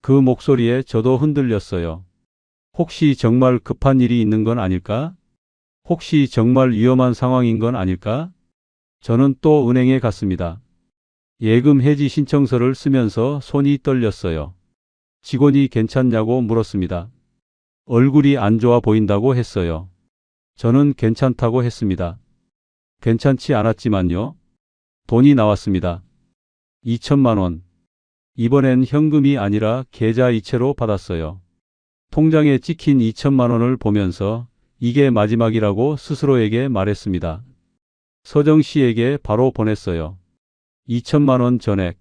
그 목소리에 저도 흔들렸어요. 혹시 정말 급한 일이 있는 건 아닐까? 혹시 정말 위험한 상황인 건 아닐까? 저는 또 은행에 갔습니다. 예금 해지 신청서를 쓰면서 손이 떨렸어요. 직원이 괜찮냐고 물었습니다. 얼굴이 안 좋아 보인다고 했어요. 저는 괜찮다고 했습니다. 괜찮지 않았지만요. 돈이 나왔습니다. 2천만 원. 이번엔 현금이 아니라 계좌이체로 받았어요. 통장에 찍힌 2천만 원을 보면서 이게 마지막이라고 스스로에게 말했습니다. 서정 씨에게 바로 보냈어요. 2천만 원 전액.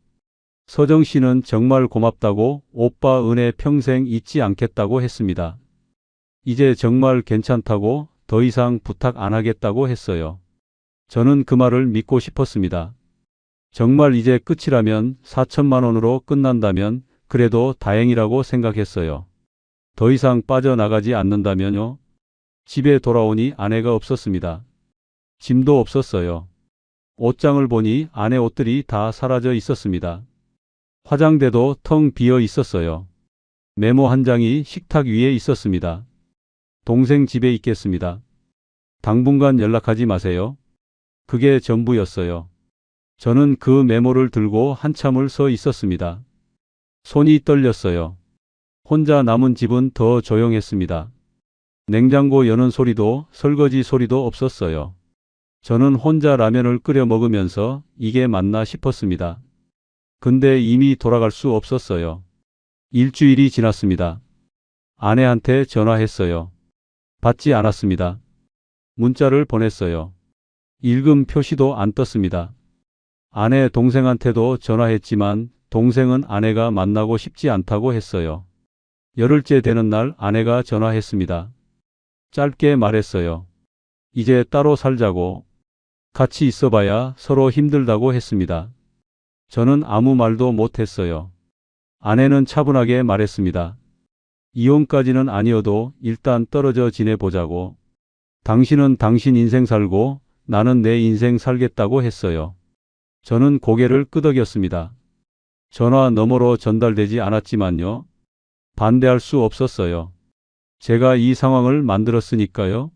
서정 씨는 정말 고맙다고 오빠 은혜 평생 잊지 않겠다고 했습니다. 이제 정말 괜찮다고 더 이상 부탁 안 하겠다고 했어요. 저는 그 말을 믿고 싶었습니다. 정말 이제 끝이라면 4천만 원으로 끝난다면 그래도 다행이라고 생각했어요. 더 이상 빠져나가지 않는다면요. 집에 돌아오니 아내가 없었습니다. 짐도 없었어요. 옷장을 보니 아내 옷들이 다 사라져 있었습니다. 화장대도 텅 비어 있었어요. 메모 한 장이 식탁 위에 있었습니다. 동생 집에 있겠습니다. 당분간 연락하지 마세요. 그게 전부였어요. 저는 그 메모를 들고 한참을 서 있었습니다. 손이 떨렸어요. 혼자 남은 집은 더 조용했습니다. 냉장고 여는 소리도 설거지 소리도 없었어요. 저는 혼자 라면을 끓여 먹으면서 이게 맞나 싶었습니다. 근데 이미 돌아갈 수 없었어요. 일주일이 지났습니다. 아내한테 전화했어요. 받지 않았습니다. 문자를 보냈어요. 읽음 표시도 안 떴습니다. 아내 동생한테도 전화했지만 동생은 아내가 만나고 싶지 않다고 했어요. 열흘째 되는 날 아내가 전화했습니다. 짧게 말했어요. 이제 따로 살자고. 같이 있어봐야 서로 힘들다고 했습니다. 저는 아무 말도 못했어요. 아내는 차분하게 말했습니다. 이혼까지는 아니어도 일단 떨어져 지내보자고. 당신은 당신 인생 살고 나는 내 인생 살겠다고 했어요. 저는 고개를 끄덕였습니다. 전화 너머로 전달되지 않았지만요. 반대할 수 없었어요. 제가 이 상황을 만들었으니까요.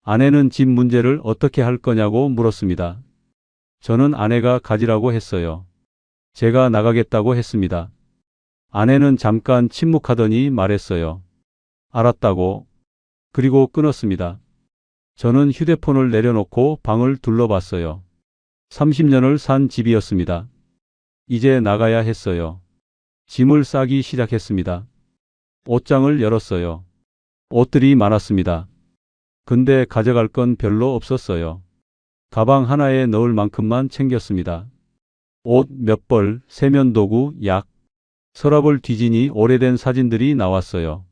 아내는 집 문제를 어떻게 할 거냐고 물었습니다. 저는 아내가 가지라고 했어요. 제가 나가겠다고 했습니다. 아내는 잠깐 침묵하더니 말했어요. 알았다고. 그리고 끊었습니다. 저는 휴대폰을 내려놓고 방을 둘러봤어요. 30년을 산 집이었습니다. 이제 나가야 했어요. 짐을 싸기 시작했습니다. 옷장을 열었어요. 옷들이 많았습니다. 근데 가져갈 건 별로 없었어요. 가방 하나에 넣을 만큼만 챙겼습니다. 옷 몇 벌, 세면도구, 약. 서랍을 뒤지니 오래된 사진들이 나왔어요.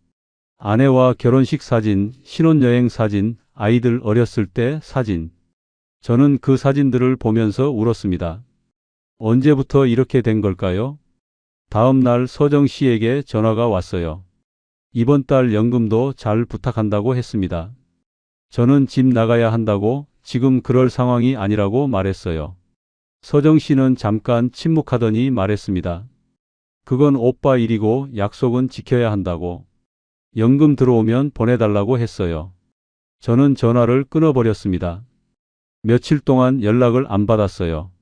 아내와 결혼식 사진, 신혼여행 사진, 아이들 어렸을 때 사진. 저는 그 사진들을 보면서 울었습니다. 언제부터 이렇게 된 걸까요? 다음 날 서정 씨에게 전화가 왔어요. 이번 달 연금도 잘 부탁한다고 했습니다. 저는 집 나가야 한다고 지금 그럴 상황이 아니라고 말했어요. 서정 씨는 잠깐 침묵하더니 말했습니다. 그건 오빠 일이고 약속은 지켜야 한다고. 연금 들어오면 보내달라고 했어요. 저는 전화를 끊어버렸습니다. 며칠 동안 연락을 안 받았어요.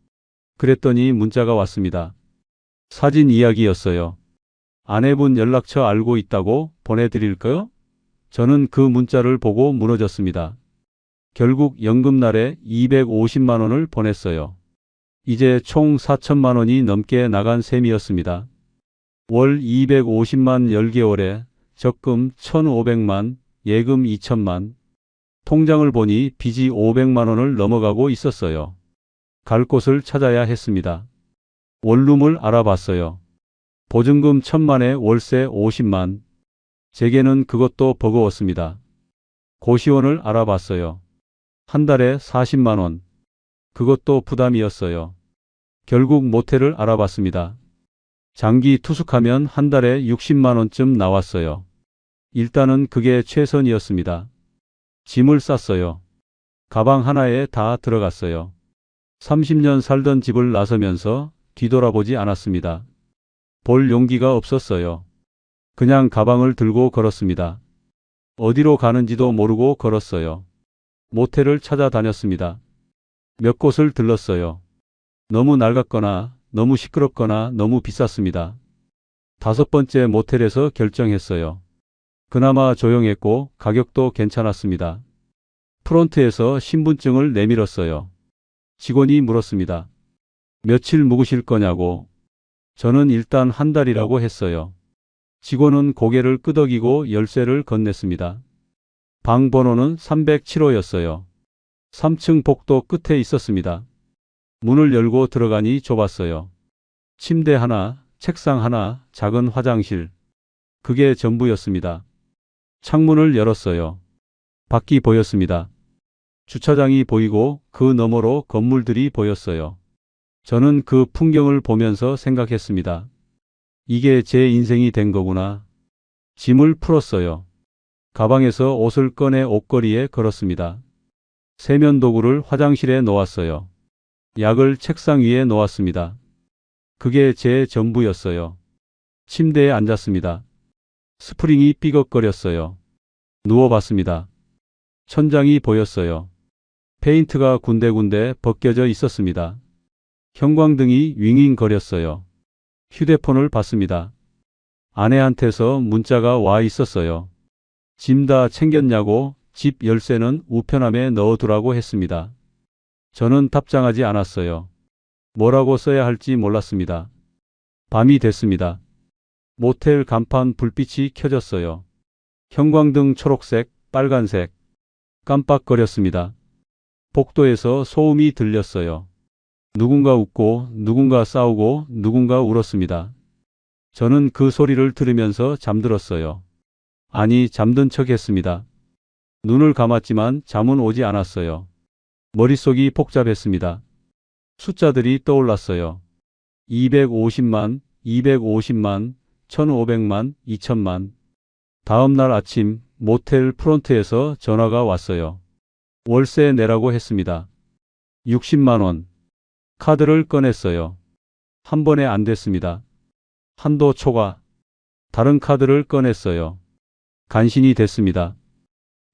그랬더니 문자가 왔습니다. 사진 이야기였어요. 아내분 연락처 알고 있다고 보내드릴까요? 저는 그 문자를 보고 무너졌습니다. 결국 연금날에 250만 원을 보냈어요. 이제 총 4천만 원이 넘게 나간 셈이었습니다. 월 250만 10개월에 적금 1,500만, 예금 2천만. 통장을 보니 빚이 500만 원을 넘어가고 있었어요. 갈 곳을 찾아야 했습니다. 원룸을 알아봤어요. 보증금 1,000만에 월세 50만. 제게는 그것도 버거웠습니다. 고시원을 알아봤어요. 한 달에 40만 원. 그것도 부담이었어요. 결국 모텔을 알아봤습니다. 장기 투숙하면 한 달에 60만 원쯤 나왔어요. 일단은 그게 최선이었습니다. 짐을 쌌어요. 가방 하나에 다 들어갔어요. 30년 살던 집을 나서면서 뒤돌아보지 않았습니다. 볼 용기가 없었어요. 그냥 가방을 들고 걸었습니다. 어디로 가는지도 모르고 걸었어요. 모텔을 찾아다녔습니다. 몇 곳을 들렀어요. 너무 낡았거나 너무 시끄럽거나 너무 비쌌습니다. 5번째 모텔에서 결정했어요. 그나마 조용했고 가격도 괜찮았습니다. 프론트에서 신분증을 내밀었어요. 직원이 물었습니다. 며칠 묵으실 거냐고. 저는 일단 한 달이라고 했어요. 직원은 고개를 끄덕이고 열쇠를 건넸습니다. 방 번호는 307호였어요. 3층 복도 끝에 있었습니다. 문을 열고 들어가니 좁았어요. 침대 하나, 책상 하나, 작은 화장실. 그게 전부였습니다. 창문을 열었어요. 밖이 보였습니다. 주차장이 보이고 그 너머로 건물들이 보였어요. 저는 그 풍경을 보면서 생각했습니다. 이게 제 인생이 된 거구나. 짐을 풀었어요. 가방에서 옷을 꺼내 옷걸이에 걸었습니다. 세면도구를 화장실에 놓았어요. 약을 책상 위에 놓았습니다. 그게 제 전부였어요. 침대에 앉았습니다. 스프링이 삐걱거렸어요. 누워봤습니다. 천장이 보였어요. 페인트가 군데군데 벗겨져 있었습니다. 형광등이 윙윙거렸어요. 휴대폰을 봤습니다. 아내한테서 문자가 와 있었어요. 짐 다 챙겼냐고 집 열쇠는 우편함에 넣어두라고 했습니다. 저는 답장하지 않았어요. 뭐라고 써야 할지 몰랐습니다. 밤이 됐습니다. 모텔 간판 불빛이 켜졌어요. 형광등 초록색, 빨간색. 깜빡거렸습니다. 복도에서 소음이 들렸어요. 누군가 웃고, 누군가 싸우고, 누군가 울었습니다. 저는 그 소리를 들으면서 잠들었어요. 아니, 잠든 척 했습니다. 눈을 감았지만 잠은 오지 않았어요. 머릿속이 복잡했습니다. 숫자들이 떠올랐어요. 250만, 250만, 1500만, 2000만. 다음 날 아침 모텔 프론트에서 전화가 왔어요. 월세 내라고 했습니다. 60만 원. 카드를 꺼냈어요. 한 번에 안 됐습니다. 한도 초과. 다른 카드를 꺼냈어요. 간신히 됐습니다.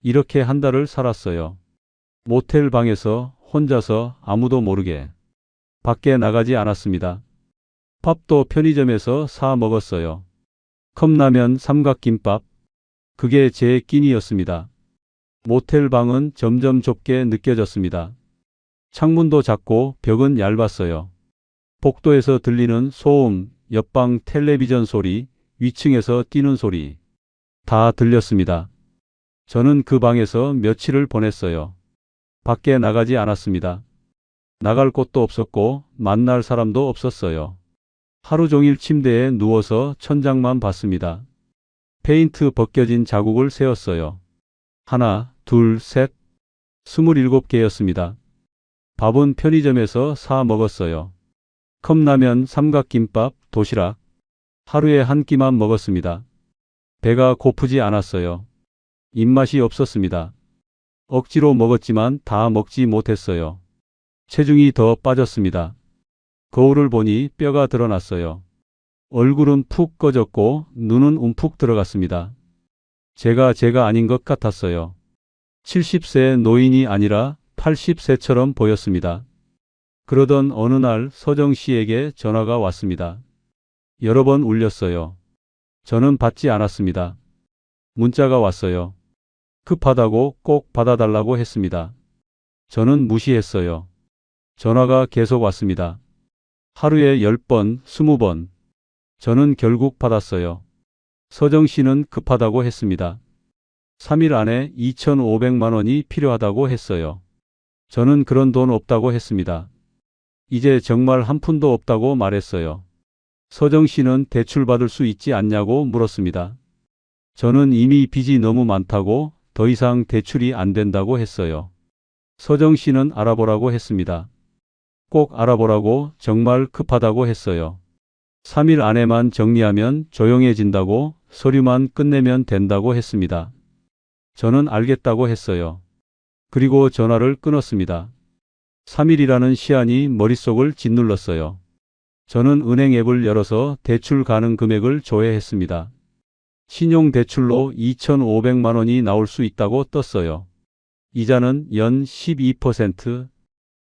이렇게 한 달을 살았어요. 모텔 방에서 혼자서 아무도 모르게. 밖에 나가지 않았습니다. 밥도 편의점에서 사 먹었어요. 컵라면, 삼각김밥. 그게 제 끼니였습니다. 모텔 방은 점점 좁게 느껴졌습니다. 창문도 작고 벽은 얇았어요. 복도에서 들리는 소음, 옆방 텔레비전 소리, 위층에서 뛰는 소리. 다 들렸습니다. 저는 그 방에서 며칠을 보냈어요. 밖에 나가지 않았습니다. 나갈 곳도 없었고 만날 사람도 없었어요. 하루 종일 침대에 누워서 천장만 봤습니다. 페인트 벗겨진 자국을 세었어요. 하나, 둘, 셋. 27개였습니다. 밥은 편의점에서 사 먹었어요. 컵라면, 삼각김밥, 도시락. 하루에 한 끼만 먹었습니다. 배가 고프지 않았어요. 입맛이 없었습니다. 억지로 먹었지만 다 먹지 못했어요. 체중이 더 빠졌습니다. 거울을 보니 뼈가 드러났어요. 얼굴은 푹 꺼졌고 눈은 움푹 들어갔습니다. 제가 아닌 것 같았어요. 70세 노인이 아니라 80세처럼 보였습니다. 그러던 어느 날 서정 씨에게 전화가 왔습니다. 여러 번 울렸어요. 저는 받지 않았습니다. 문자가 왔어요. 급하다고 꼭 받아달라고 했습니다. 저는 무시했어요. 전화가 계속 왔습니다. 하루에 10번, 20번. 저는 결국 받았어요. 서정 씨는 급하다고 했습니다. 3일 안에 2,500만 원이 필요하다고 했어요. 저는 그런 돈 없다고 했습니다. 이제 정말 한 푼도 없다고 말했어요. 서정 씨는 대출 받을 수 있지 않냐고 물었습니다. 저는 이미 빚이 너무 많다고 더 이상 대출이 안 된다고 했어요. 서정 씨는 알아보라고 했습니다. 꼭 알아보라고 정말 급하다고 했어요. 3일 안에만 정리하면 조용해진다고 서류만 끝내면 된다고 했습니다. 저는 알겠다고 했어요. 그리고 전화를 끊었습니다. 3일이라는 시한이 머릿속을 짓눌렀어요. 저는 은행 앱을 열어서 대출 가능 금액을 조회했습니다. 신용대출로 2,500만 원이 나올 수 있다고 떴어요. 이자는 연 12%,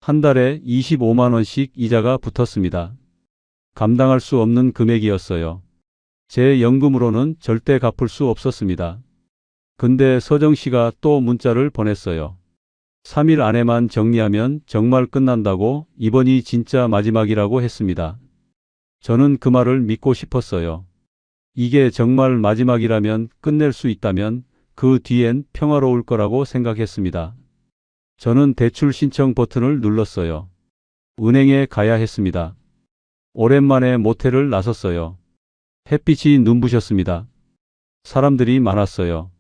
한 달에 25만 원씩 이자가 붙었습니다. 감당할 수 없는 금액이었어요. 제 연금으로는 절대 갚을 수 없었습니다. 근데 서정 씨가 또 문자를 보냈어요. 3일 안에만 정리하면 정말 끝난다고 이번이 진짜 마지막이라고 했습니다. 저는 그 말을 믿고 싶었어요. 이게 정말 마지막이라면 끝낼 수 있다면 그 뒤엔 평화로울 거라고 생각했습니다. 저는 대출 신청 버튼을 눌렀어요. 은행에 가야 했습니다. 오랜만에 모텔을 나섰어요. 햇빛이 눈부셨습니다. 사람들이 많았어요.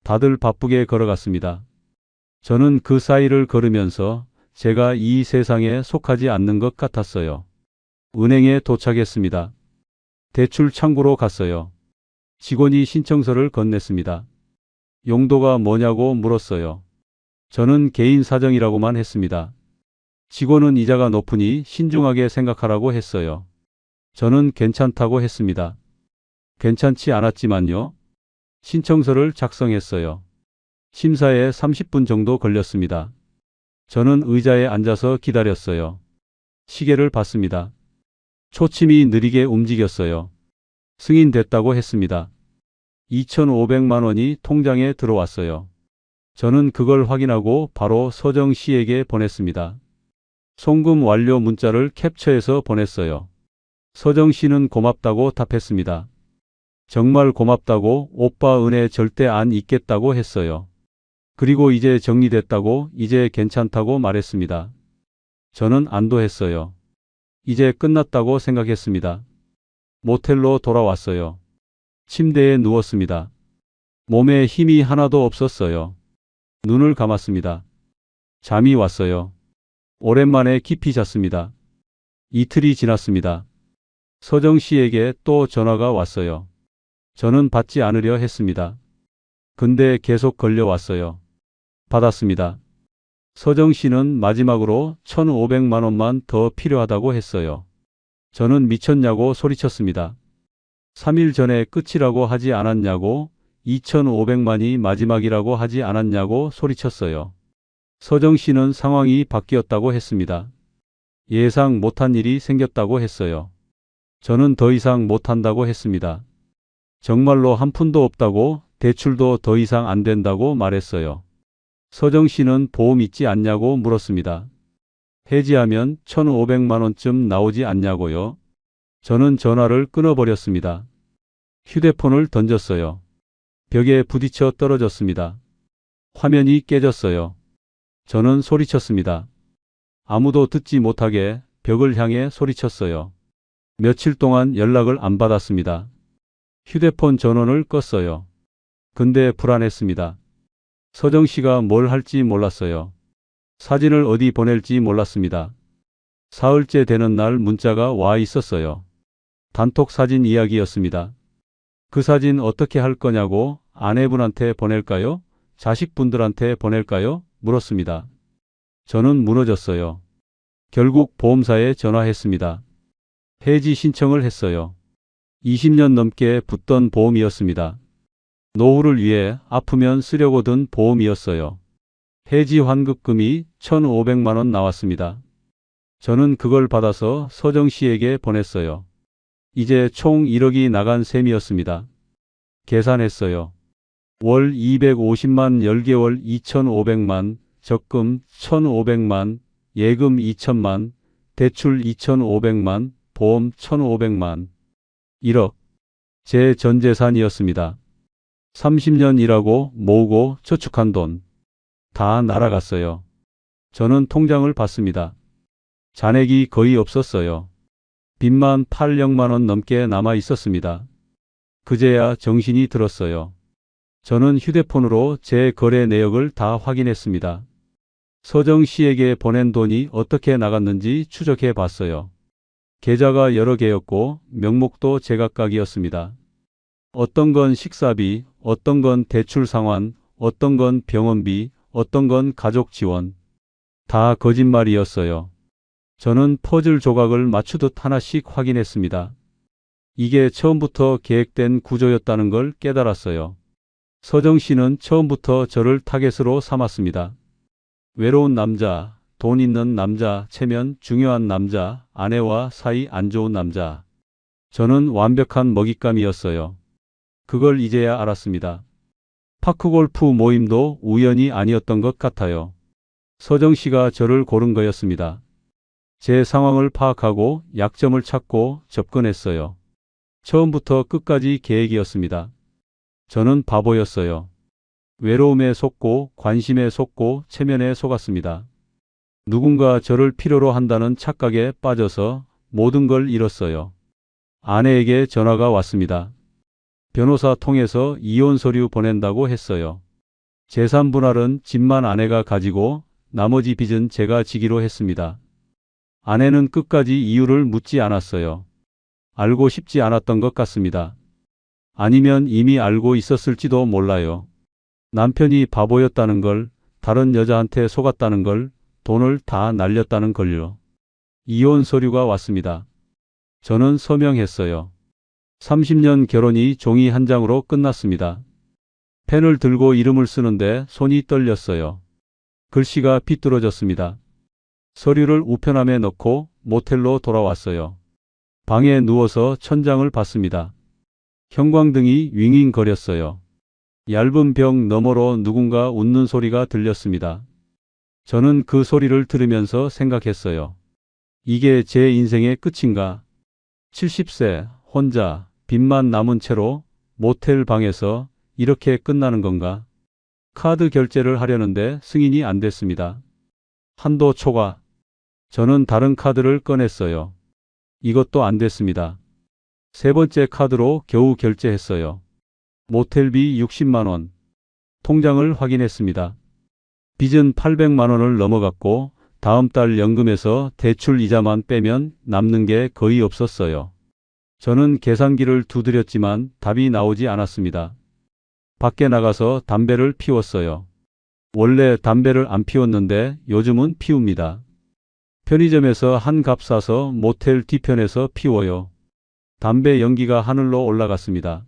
다들 바쁘게 걸어갔습니다. 저는 그 사이를 걸으면서 제가 이 세상에 속하지 않는 것 같았어요. 은행에 도착했습니다. 대출 창구로 갔어요. 직원이 신청서를 건넸습니다. 용도가 뭐냐고 물었어요. 저는 개인 사정이라고만 했습니다. 직원은 이자가 높으니 신중하게 생각하라고 했어요. 저는 괜찮다고 했습니다. 괜찮지 않았지만요. 신청서를 작성했어요. 심사에 30분 정도 걸렸습니다. 저는 의자에 앉아서 기다렸어요. 시계를 봤습니다. 초침이 느리게 움직였어요. 승인됐다고 했습니다. 2,500만 원이 통장에 들어왔어요. 저는 그걸 확인하고 바로 서정 씨에게 보냈습니다. 송금 완료 문자를 캡처해서 보냈어요. 서정 씨는 고맙다고 답했습니다. 정말 고맙다고, 오빠 은혜 절대 안 잊겠다고 했어요. 그리고 이제 정리됐다고, 이제 괜찮다고 말했습니다. 저는 안도했어요. 이제 끝났다고 생각했습니다. 모텔로 돌아왔어요. 침대에 누웠습니다. 몸에 힘이 하나도 없었어요. 눈을 감았습니다. 잠이 왔어요. 오랜만에 깊이 잤습니다. 이틀이 지났습니다. 서정 씨에게 또 전화가 왔어요. 저는 받지 않으려 했습니다. 근데 계속 걸려왔어요. 받았습니다. 서정 씨는 마지막으로 1,500만 원만 더 필요하다고 했어요. 저는 미쳤냐고 소리쳤습니다. 3일 전에 끝이라고 하지 않았냐고, 2,500만이 마지막이라고 하지 않았냐고 소리쳤어요. 서정 씨는 상황이 바뀌었다고 했습니다. 예상 못한 일이 생겼다고 했어요. 저는 더 이상 못한다고 했습니다. 정말로 한 푼도 없다고, 대출도 더 이상 안 된다고 말했어요. 서정 씨는 보험 있지 않냐고 물었습니다. 해지하면 1,500만 원쯤 나오지 않냐고요. 저는 전화를 끊어버렸습니다. 휴대폰을 던졌어요. 벽에 부딪혀 떨어졌습니다. 화면이 깨졌어요. 저는 소리쳤습니다. 아무도 듣지 못하게 벽을 향해 소리쳤어요. 며칠 동안 연락을 안 받았습니다. 휴대폰 전원을 껐어요. 근데 불안했습니다. 서정 씨가 뭘 할지 몰랐어요. 사진을 어디 보낼지 몰랐습니다. 사흘째 되는 날 문자가 와 있었어요. 단톡 사진 이야기였습니다. 그 사진 어떻게 할 거냐고, 아내분한테 보낼까요? 자식분들한테 보낼까요? 물었습니다. 저는 무너졌어요. 결국 보험사에 전화했습니다. 해지 신청을 했어요. 20년 넘게 붙던 보험이었습니다. 노후를 위해 아프면 쓰려고 든 보험이었어요. 해지 환급금이 1,500만 원 나왔습니다. 저는 그걸 받아서 서정 씨에게 보냈어요. 이제 총 1억이 나간 셈이었습니다. 계산했어요. 월 250만, 10개월 2,500만, 적금 1,500만, 예금 2,000만, 대출 2,500만, 보험 1,500만. 1억. 제 전 재산이었습니다. 30년 일하고 모으고 저축한 돈. 다 날아갔어요. 저는 통장을 봤습니다. 잔액이 거의 없었어요. 빚만 800만 원 넘게 남아 있었습니다. 그제야 정신이 들었어요. 저는 휴대폰으로 제 거래 내역을 다 확인했습니다. 서정 씨에게 보낸 돈이 어떻게 나갔는지 추적해 봤어요. 계좌가 여러 개였고 명목도 제각각이었습니다. 어떤 건 식사비, 어떤 건 대출 상환, 어떤 건 병원비, 어떤 건 가족 지원. 다 거짓말이었어요. 저는 퍼즐 조각을 맞추듯 하나씩 확인했습니다. 이게 처음부터 계획된 구조였다는 걸 깨달았어요. 서정 씨는 처음부터 저를 타겟으로 삼았습니다. 외로운 남자, 돈 있는 남자, 체면 중요한 남자, 아내와 사이 안 좋은 남자. 저는 완벽한 먹잇감이었어요. 그걸 이제야 알았습니다. 파크골프 모임도 우연이 아니었던 것 같아요. 서정 씨가 저를 고른 거였습니다. 제 상황을 파악하고 약점을 찾고 접근했어요. 처음부터 끝까지 계획이었습니다. 저는 바보였어요. 외로움에 속고 관심에 속고 체면에 속았습니다. 누군가 저를 필요로 한다는 착각에 빠져서 모든 걸 잃었어요. 아내에게 전화가 왔습니다. 변호사 통해서 이혼 서류 보낸다고 했어요. 재산 분할은 집만 아내가 가지고 나머지 빚은 제가 지기로 했습니다. 아내는 끝까지 이유를 묻지 않았어요. 알고 싶지 않았던 것 같습니다. 아니면 이미 알고 있었을지도 몰라요. 남편이 바보였다는 걸, 다른 여자한테 속았다는 걸, 돈을 다 날렸다는 걸요. 이혼 서류가 왔습니다. 저는 서명했어요. 30년 결혼이 종이 한 장으로 끝났습니다. 펜을 들고 이름을 쓰는데 손이 떨렸어요. 글씨가 비뚤어졌습니다. 서류를 우편함에 넣고 모텔로 돌아왔어요. 방에 누워서 천장을 봤습니다. 형광등이 윙윙거렸어요. 얇은 벽 너머로 누군가 웃는 소리가 들렸습니다. 저는 그 소리를 들으면서 생각했어요. 이게 제 인생의 끝인가? 70세, 혼자, 빚만 남은 채로 모텔 방에서 이렇게 끝나는 건가? 카드 결제를 하려는데 승인이 안 됐습니다. 한도 초과. 저는 다른 카드를 꺼냈어요. 이것도 안 됐습니다. 세 번째 카드로 겨우 결제했어요. 모텔비 60만 원. 통장을 확인했습니다. 빚은 800만 원을 넘어갔고 다음 달 연금에서 대출 이자만 빼면 남는 게 거의 없었어요. 저는 계산기를 두드렸지만 답이 나오지 않았습니다. 밖에 나가서 담배를 피웠어요. 원래 담배를 안 피웠는데 요즘은 피웁니다. 편의점에서 한 갑 사서 모텔 뒤편에서 피워요. 담배 연기가 하늘로 올라갔습니다.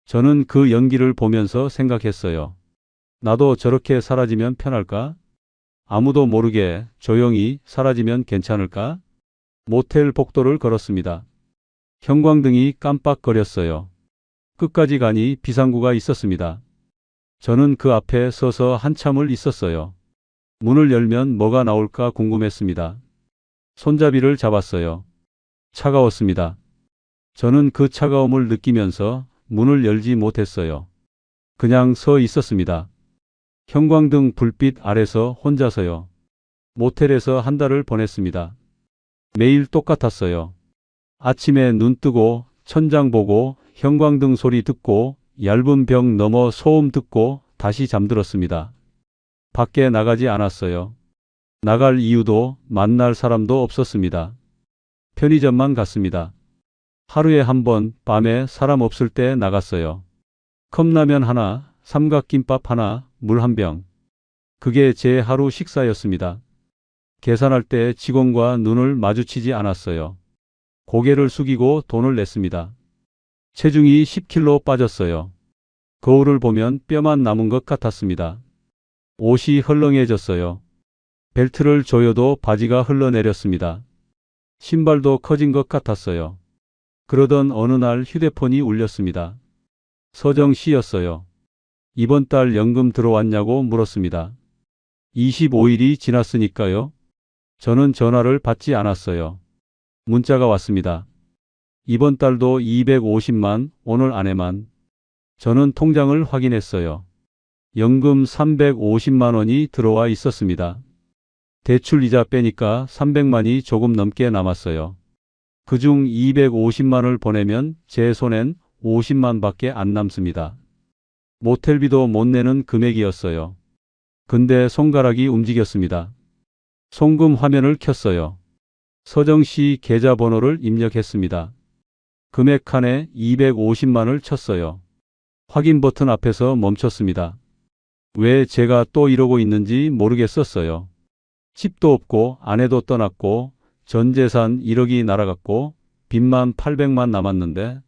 저는 그 연기를 보면서 생각했어요. 나도 저렇게 사라지면 편할까? 아무도 모르게 조용히 사라지면 괜찮을까? 모텔 복도를 걸었습니다. 형광등이 깜빡거렸어요. 끝까지 가니 비상구가 있었습니다. 저는 그 앞에 서서 한참을 있었어요. 문을 열면 뭐가 나올까 궁금했습니다. 손잡이를 잡았어요. 차가웠습니다. 저는 그 차가움을 느끼면서 문을 열지 못했어요. 그냥 서 있었습니다. 형광등 불빛 아래서 혼자서요. 모텔에서 한 달을 보냈습니다. 매일 똑같았어요. 아침에 눈 뜨고 천장 보고 형광등 소리 듣고 얇은 벽 너머 소음 듣고 다시 잠들었습니다. 밖에 나가지 않았어요. 나갈 이유도 만날 사람도 없었습니다. 편의점만 갔습니다. 하루에 한 번 밤에 사람 없을 때 나갔어요. 컵라면 하나, 삼각김밥 하나, 물 한 병. 그게 제 하루 식사였습니다. 계산할 때 직원과 눈을 마주치지 않았어요. 고개를 숙이고 돈을 냈습니다. 체중이 10kg 빠졌어요. 거울을 보면 뼈만 남은 것 같았습니다. 옷이 헐렁해졌어요. 벨트를 조여도 바지가 흘러내렸습니다. 신발도 커진 것 같았어요. 그러던 어느 날 휴대폰이 울렸습니다. 서정 씨였어요. 이번 달 연금 들어왔냐고 물었습니다. 25일이 지났으니까요. 저는 전화를 받지 않았어요. 문자가 왔습니다. 이번 달도 250만, 오늘 안에만. 저는 통장을 확인했어요. 연금 350만 원이 들어와 있었습니다. 대출 이자 빼니까 300만이 조금 넘게 남았어요. 그중 250만을 보내면 제 손엔 50만 밖에 안 남습니다. 모텔비도 못 내는 금액이었어요. 근데 손가락이 움직였습니다. 송금 화면을 켰어요. 서정 씨 계좌번호를 입력했습니다. 금액 칸에 250만을 쳤어요. 확인 버튼 앞에서 멈췄습니다. 왜 제가 또 이러고 있는지 모르겠었어요. 집도 없고 아내도 떠났고 전 재산 1억이 날아갔고 빚만 800만 남았는데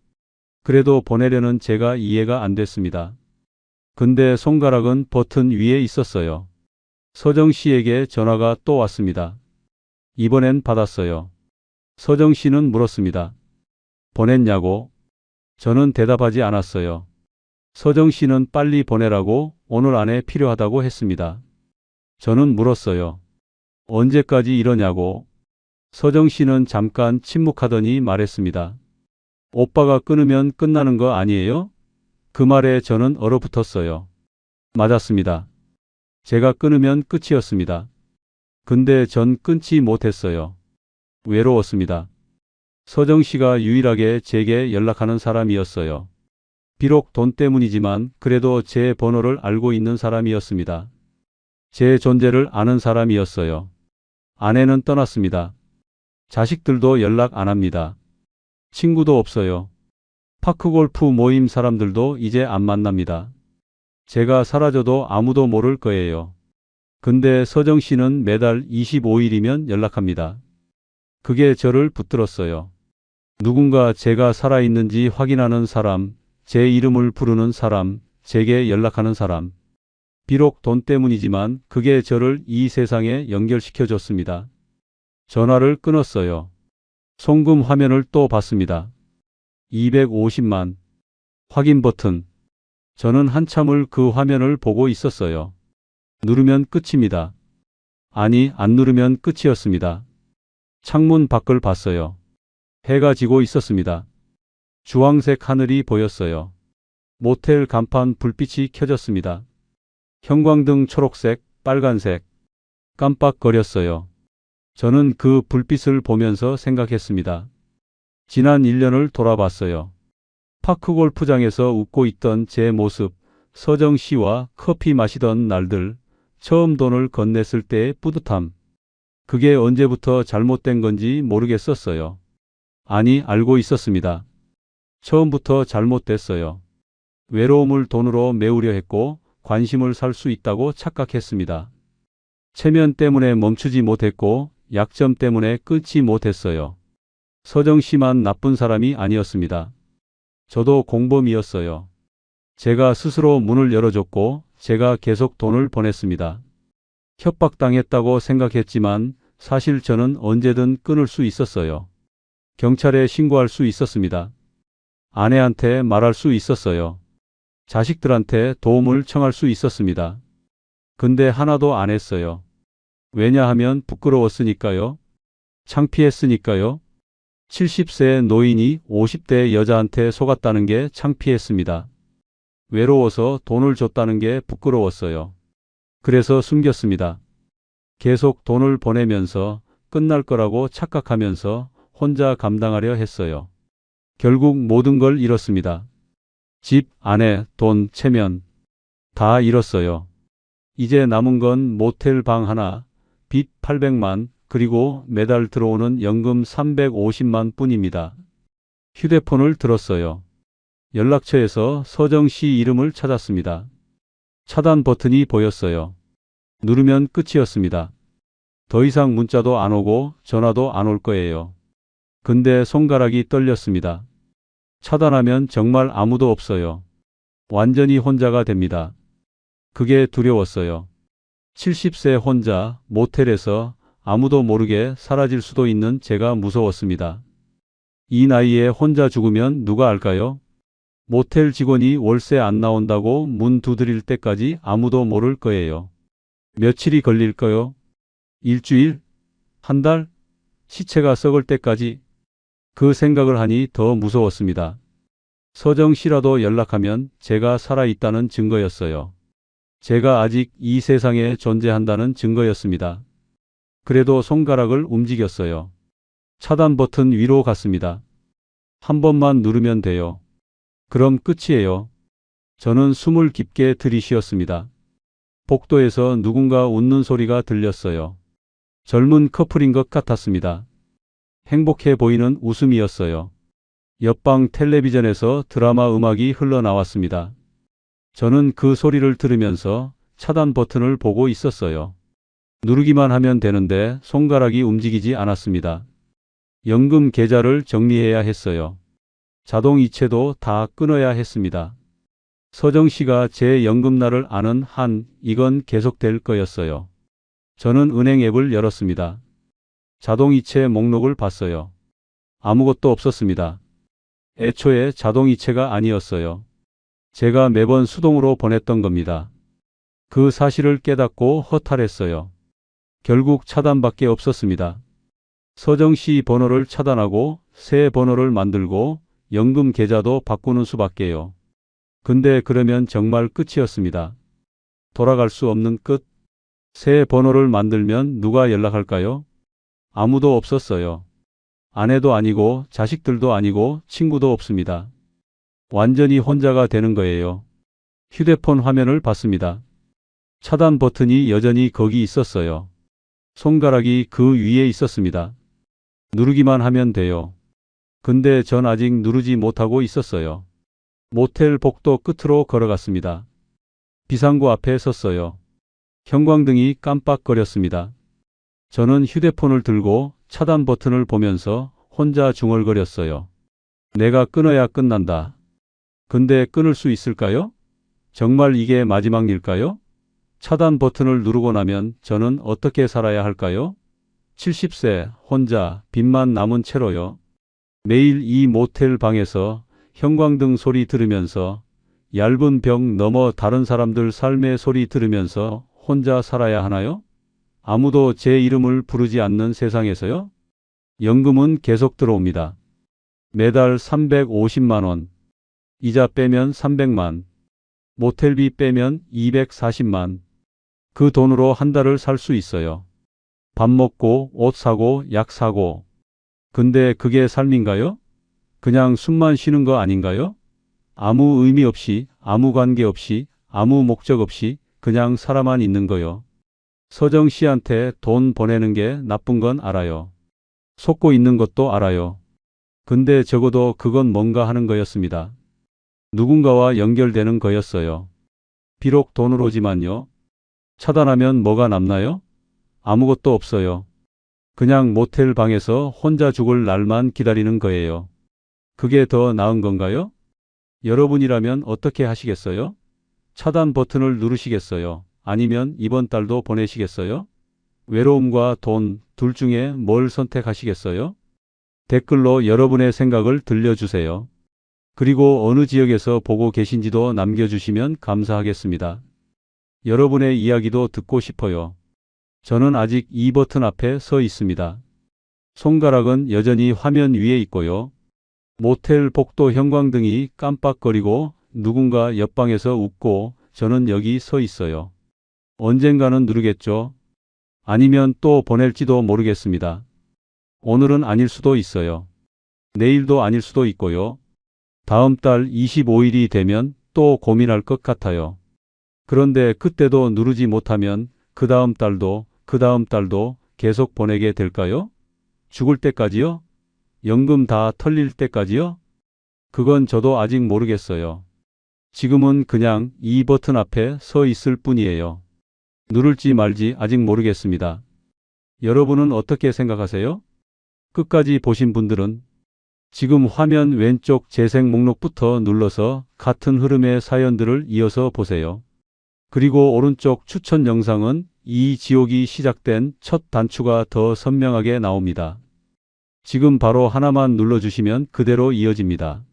그래도 보내려는 제가 이해가 안 됐습니다. 근데 손가락은 버튼 위에 있었어요. 서정 씨에게 전화가 또 왔습니다. 이번엔 받았어요. 서정 씨는 물었습니다. 보냈냐고? 저는 대답하지 않았어요. 서정 씨는 빨리 보내라고 오늘 안에 필요하다고 했습니다. 저는 물었어요. 언제까지 이러냐고? 서정 씨는 잠깐 침묵하더니 말했습니다. 오빠가 끊으면 끝나는 거 아니에요? 그 말에 저는 얼어붙었어요. 맞았습니다. 제가 끊으면 끝이었습니다. 근데 전 끊지 못했어요. 외로웠습니다. 서정 씨가 유일하게 제게 연락하는 사람이었어요. 비록 돈 때문이지만 그래도 제 번호를 알고 있는 사람이었습니다. 제 존재를 아는 사람이었어요. 아내는 떠났습니다. 자식들도 연락 안 합니다. 친구도 없어요. 파크골프 모임 사람들도 이제 안 만납니다. 제가 사라져도 아무도 모를 거예요. 근데 서정 씨는 매달 25일이면 연락합니다. 그게 저를 붙들었어요. 누군가 제가 살아있는지 확인하는 사람, 제 이름을 부르는 사람, 제게 연락하는 사람. 비록 돈 때문이지만 그게 저를 이 세상에 연결시켜줬습니다. 전화를 끊었어요. 송금 화면을 또 봤습니다. 250만. 확인 버튼. 저는 한참을 그 화면을 보고 있었어요. 누르면 끝입니다. 아니, 안 누르면 끝이었습니다. 창문 밖을 봤어요. 해가 지고 있었습니다. 주황색 하늘이 보였어요. 모텔 간판 불빛이 켜졌습니다. 형광등 초록색, 빨간색. 깜빡거렸어요. 저는 그 불빛을 보면서 생각했습니다. 지난 1년을 돌아봤어요. 파크 골프장에서 웃고 있던 제 모습, 서정 씨와 커피 마시던 날들, 처음 돈을 건넸을 때의 뿌듯함. 그게 언제부터 잘못된 건지 모르겠었어요. 아니, 알고 있었습니다. 처음부터 잘못됐어요. 외로움을 돈으로 메우려 했고 관심을 살 수 있다고 착각했습니다. 체면 때문에 멈추지 못했고 약점 때문에 끊지 못했어요. 서정 씨만 나쁜 사람이 아니었습니다. 저도 공범이었어요. 제가 스스로 문을 열어줬고 제가 계속 돈을 보냈습니다. 협박당했다고 생각했지만 사실 저는 언제든 끊을 수 있었어요. 경찰에 신고할 수 있었습니다. 아내한테 말할 수 있었어요. 자식들한테 도움을 청할 수 있었습니다. 근데 하나도 안 했어요. 왜냐하면 부끄러웠으니까요. 창피했으니까요. 70세 노인이 50대 여자한테 속았다는 게 창피했습니다. 외로워서 돈을 줬다는 게 부끄러웠어요. 그래서 숨겼습니다. 계속 돈을 보내면서 끝날 거라고 착각하면서 혼자 감당하려 했어요. 결국 모든 걸 잃었습니다. 집, 아내, 돈, 체면 다 잃었어요. 이제 남은 건 모텔 방 하나, 빚 800만, 그리고 매달 들어오는 연금 350만 뿐입니다. 휴대폰을 들었어요. 연락처에서 서정 씨 이름을 찾았습니다. 차단 버튼이 보였어요. 누르면 끝이었습니다. 더 이상 문자도 안 오고 전화도 안 올 거예요. 근데 손가락이 떨렸습니다. 차단하면 정말 아무도 없어요. 완전히 혼자가 됩니다. 그게 두려웠어요. 70세 혼자 모텔에서 아무도 모르게 사라질 수도 있는 제가 무서웠습니다. 이 나이에 혼자 죽으면 누가 알까요? 모텔 직원이 월세 안 나온다고 문 두드릴 때까지 아무도 모를 거예요. 며칠이 걸릴까요? 일주일? 한 달? 시체가 썩을 때까지? 그 생각을 하니 더 무서웠습니다. 서정 씨라도 연락하면 제가 살아있다는 증거였어요. 제가 아직 이 세상에 존재한다는 증거였습니다. 그래도 손가락을 움직였어요. 차단 버튼 위로 갔습니다. 한 번만 누르면 돼요. 그럼 끝이에요. 저는 숨을 깊게 들이쉬었습니다. 복도에서 누군가 웃는 소리가 들렸어요. 젊은 커플인 것 같았습니다. 행복해 보이는 웃음이었어요. 옆방 텔레비전에서 드라마 음악이 흘러나왔습니다. 저는 그 소리를 들으면서 차단 버튼을 보고 있었어요. 누르기만 하면 되는데 손가락이 움직이지 않았습니다. 연금 계좌를 정리해야 했어요. 자동 이체도 다 끊어야 했습니다. 서정 씨가 제 연금날을 아는 한 이건 계속될 거였어요. 저는 은행 앱을 열었습니다. 자동이체 목록을 봤어요. 아무것도 없었습니다. 애초에 자동이체가 아니었어요. 제가 매번 수동으로 보냈던 겁니다. 그 사실을 깨닫고 허탈했어요. 결국 차단밖에 없었습니다. 서정 씨 번호를 차단하고 새 번호를 만들고 연금 계좌도 바꾸는 수밖에요. 근데 그러면 정말 끝이었습니다. 돌아갈 수 없는 끝. 새 번호를 만들면 누가 연락할까요? 아무도 없었어요. 아내도 아니고 자식들도 아니고 친구도 없습니다. 완전히 혼자가 되는 거예요. 휴대폰 화면을 봤습니다. 차단 버튼이 여전히 거기 있었어요. 손가락이 그 위에 있었습니다. 누르기만 하면 돼요. 근데 전 아직 누르지 못하고 있었어요. 모텔 복도 끝으로 걸어갔습니다. 비상구 앞에 섰어요. 형광등이 깜빡거렸습니다. 저는 휴대폰을 들고 차단 버튼을 보면서 혼자 중얼거렸어요. 내가 끊어야 끝난다. 근데 끊을 수 있을까요? 정말 이게 마지막 일까요? 차단 버튼을 누르고 나면 저는 어떻게 살아야 할까요? 70세 혼자 빚만 남은 채로요. 매일 이 모텔 방에서 형광등 소리 들으면서, 얇은 벽 너머 다른 사람들 삶의 소리 들으면서 혼자 살아야 하나요? 아무도 제 이름을 부르지 않는 세상에서요? 연금은 계속 들어옵니다. 매달 350만 원, 이자 빼면 300만, 모텔비 빼면 240만. 그 돈으로 한 달을 살 수 있어요. 밥 먹고, 옷 사고, 약 사고. 근데 그게 삶인가요? 그냥 숨만 쉬는 거 아닌가요? 아무 의미 없이, 아무 관계 없이, 아무 목적 없이 그냥 살아만 있는 거요. 서정 씨한테 돈 보내는 게 나쁜 건 알아요. 속고 있는 것도 알아요. 근데 적어도 그건 뭔가 하는 거였습니다. 누군가와 연결되는 거였어요. 비록 돈으로지만요. 차단하면 뭐가 남나요? 아무것도 없어요. 그냥 모텔 방에서 혼자 죽을 날만 기다리는 거예요. 그게 더 나은 건가요? 여러분이라면 어떻게 하시겠어요? 차단 버튼을 누르시겠어요? 아니면 이번 달도 보내시겠어요? 외로움과 돈, 둘 중에 뭘 선택하시겠어요? 댓글로 여러분의 생각을 들려주세요. 그리고 어느 지역에서 보고 계신지도 남겨주시면 감사하겠습니다. 여러분의 이야기도 듣고 싶어요. 저는 아직 이 버튼 앞에 서 있습니다. 손가락은 여전히 화면 위에 있고요. 모텔 복도 형광등이 깜빡거리고 누군가 옆방에서 웃고 저는 여기 서 있어요. 언젠가는 누르겠죠. 아니면 또 보낼지도 모르겠습니다. 오늘은 아닐 수도 있어요. 내일도 아닐 수도 있고요. 다음 달 25일이 되면 또 고민할 것 같아요. 그런데 그때도 누르지 못하면 그 다음 달도 계속 보내게 될까요? 죽을 때까지요? 연금 다 털릴 때까지요? 그건 저도 아직 모르겠어요. 지금은 그냥 이 버튼 앞에 서 있을 뿐이에요. 누를지 말지 아직 모르겠습니다. 여러분은 어떻게 생각하세요? 끝까지 보신 분들은 지금 화면 왼쪽 재생 목록부터 눌러서 같은 흐름의 사연들을 이어서 보세요. 그리고 오른쪽 추천 영상은 이 지옥이 시작된 첫 단추가 더 선명하게 나옵니다. 지금 바로 하나만 눌러주시면 그대로 이어집니다.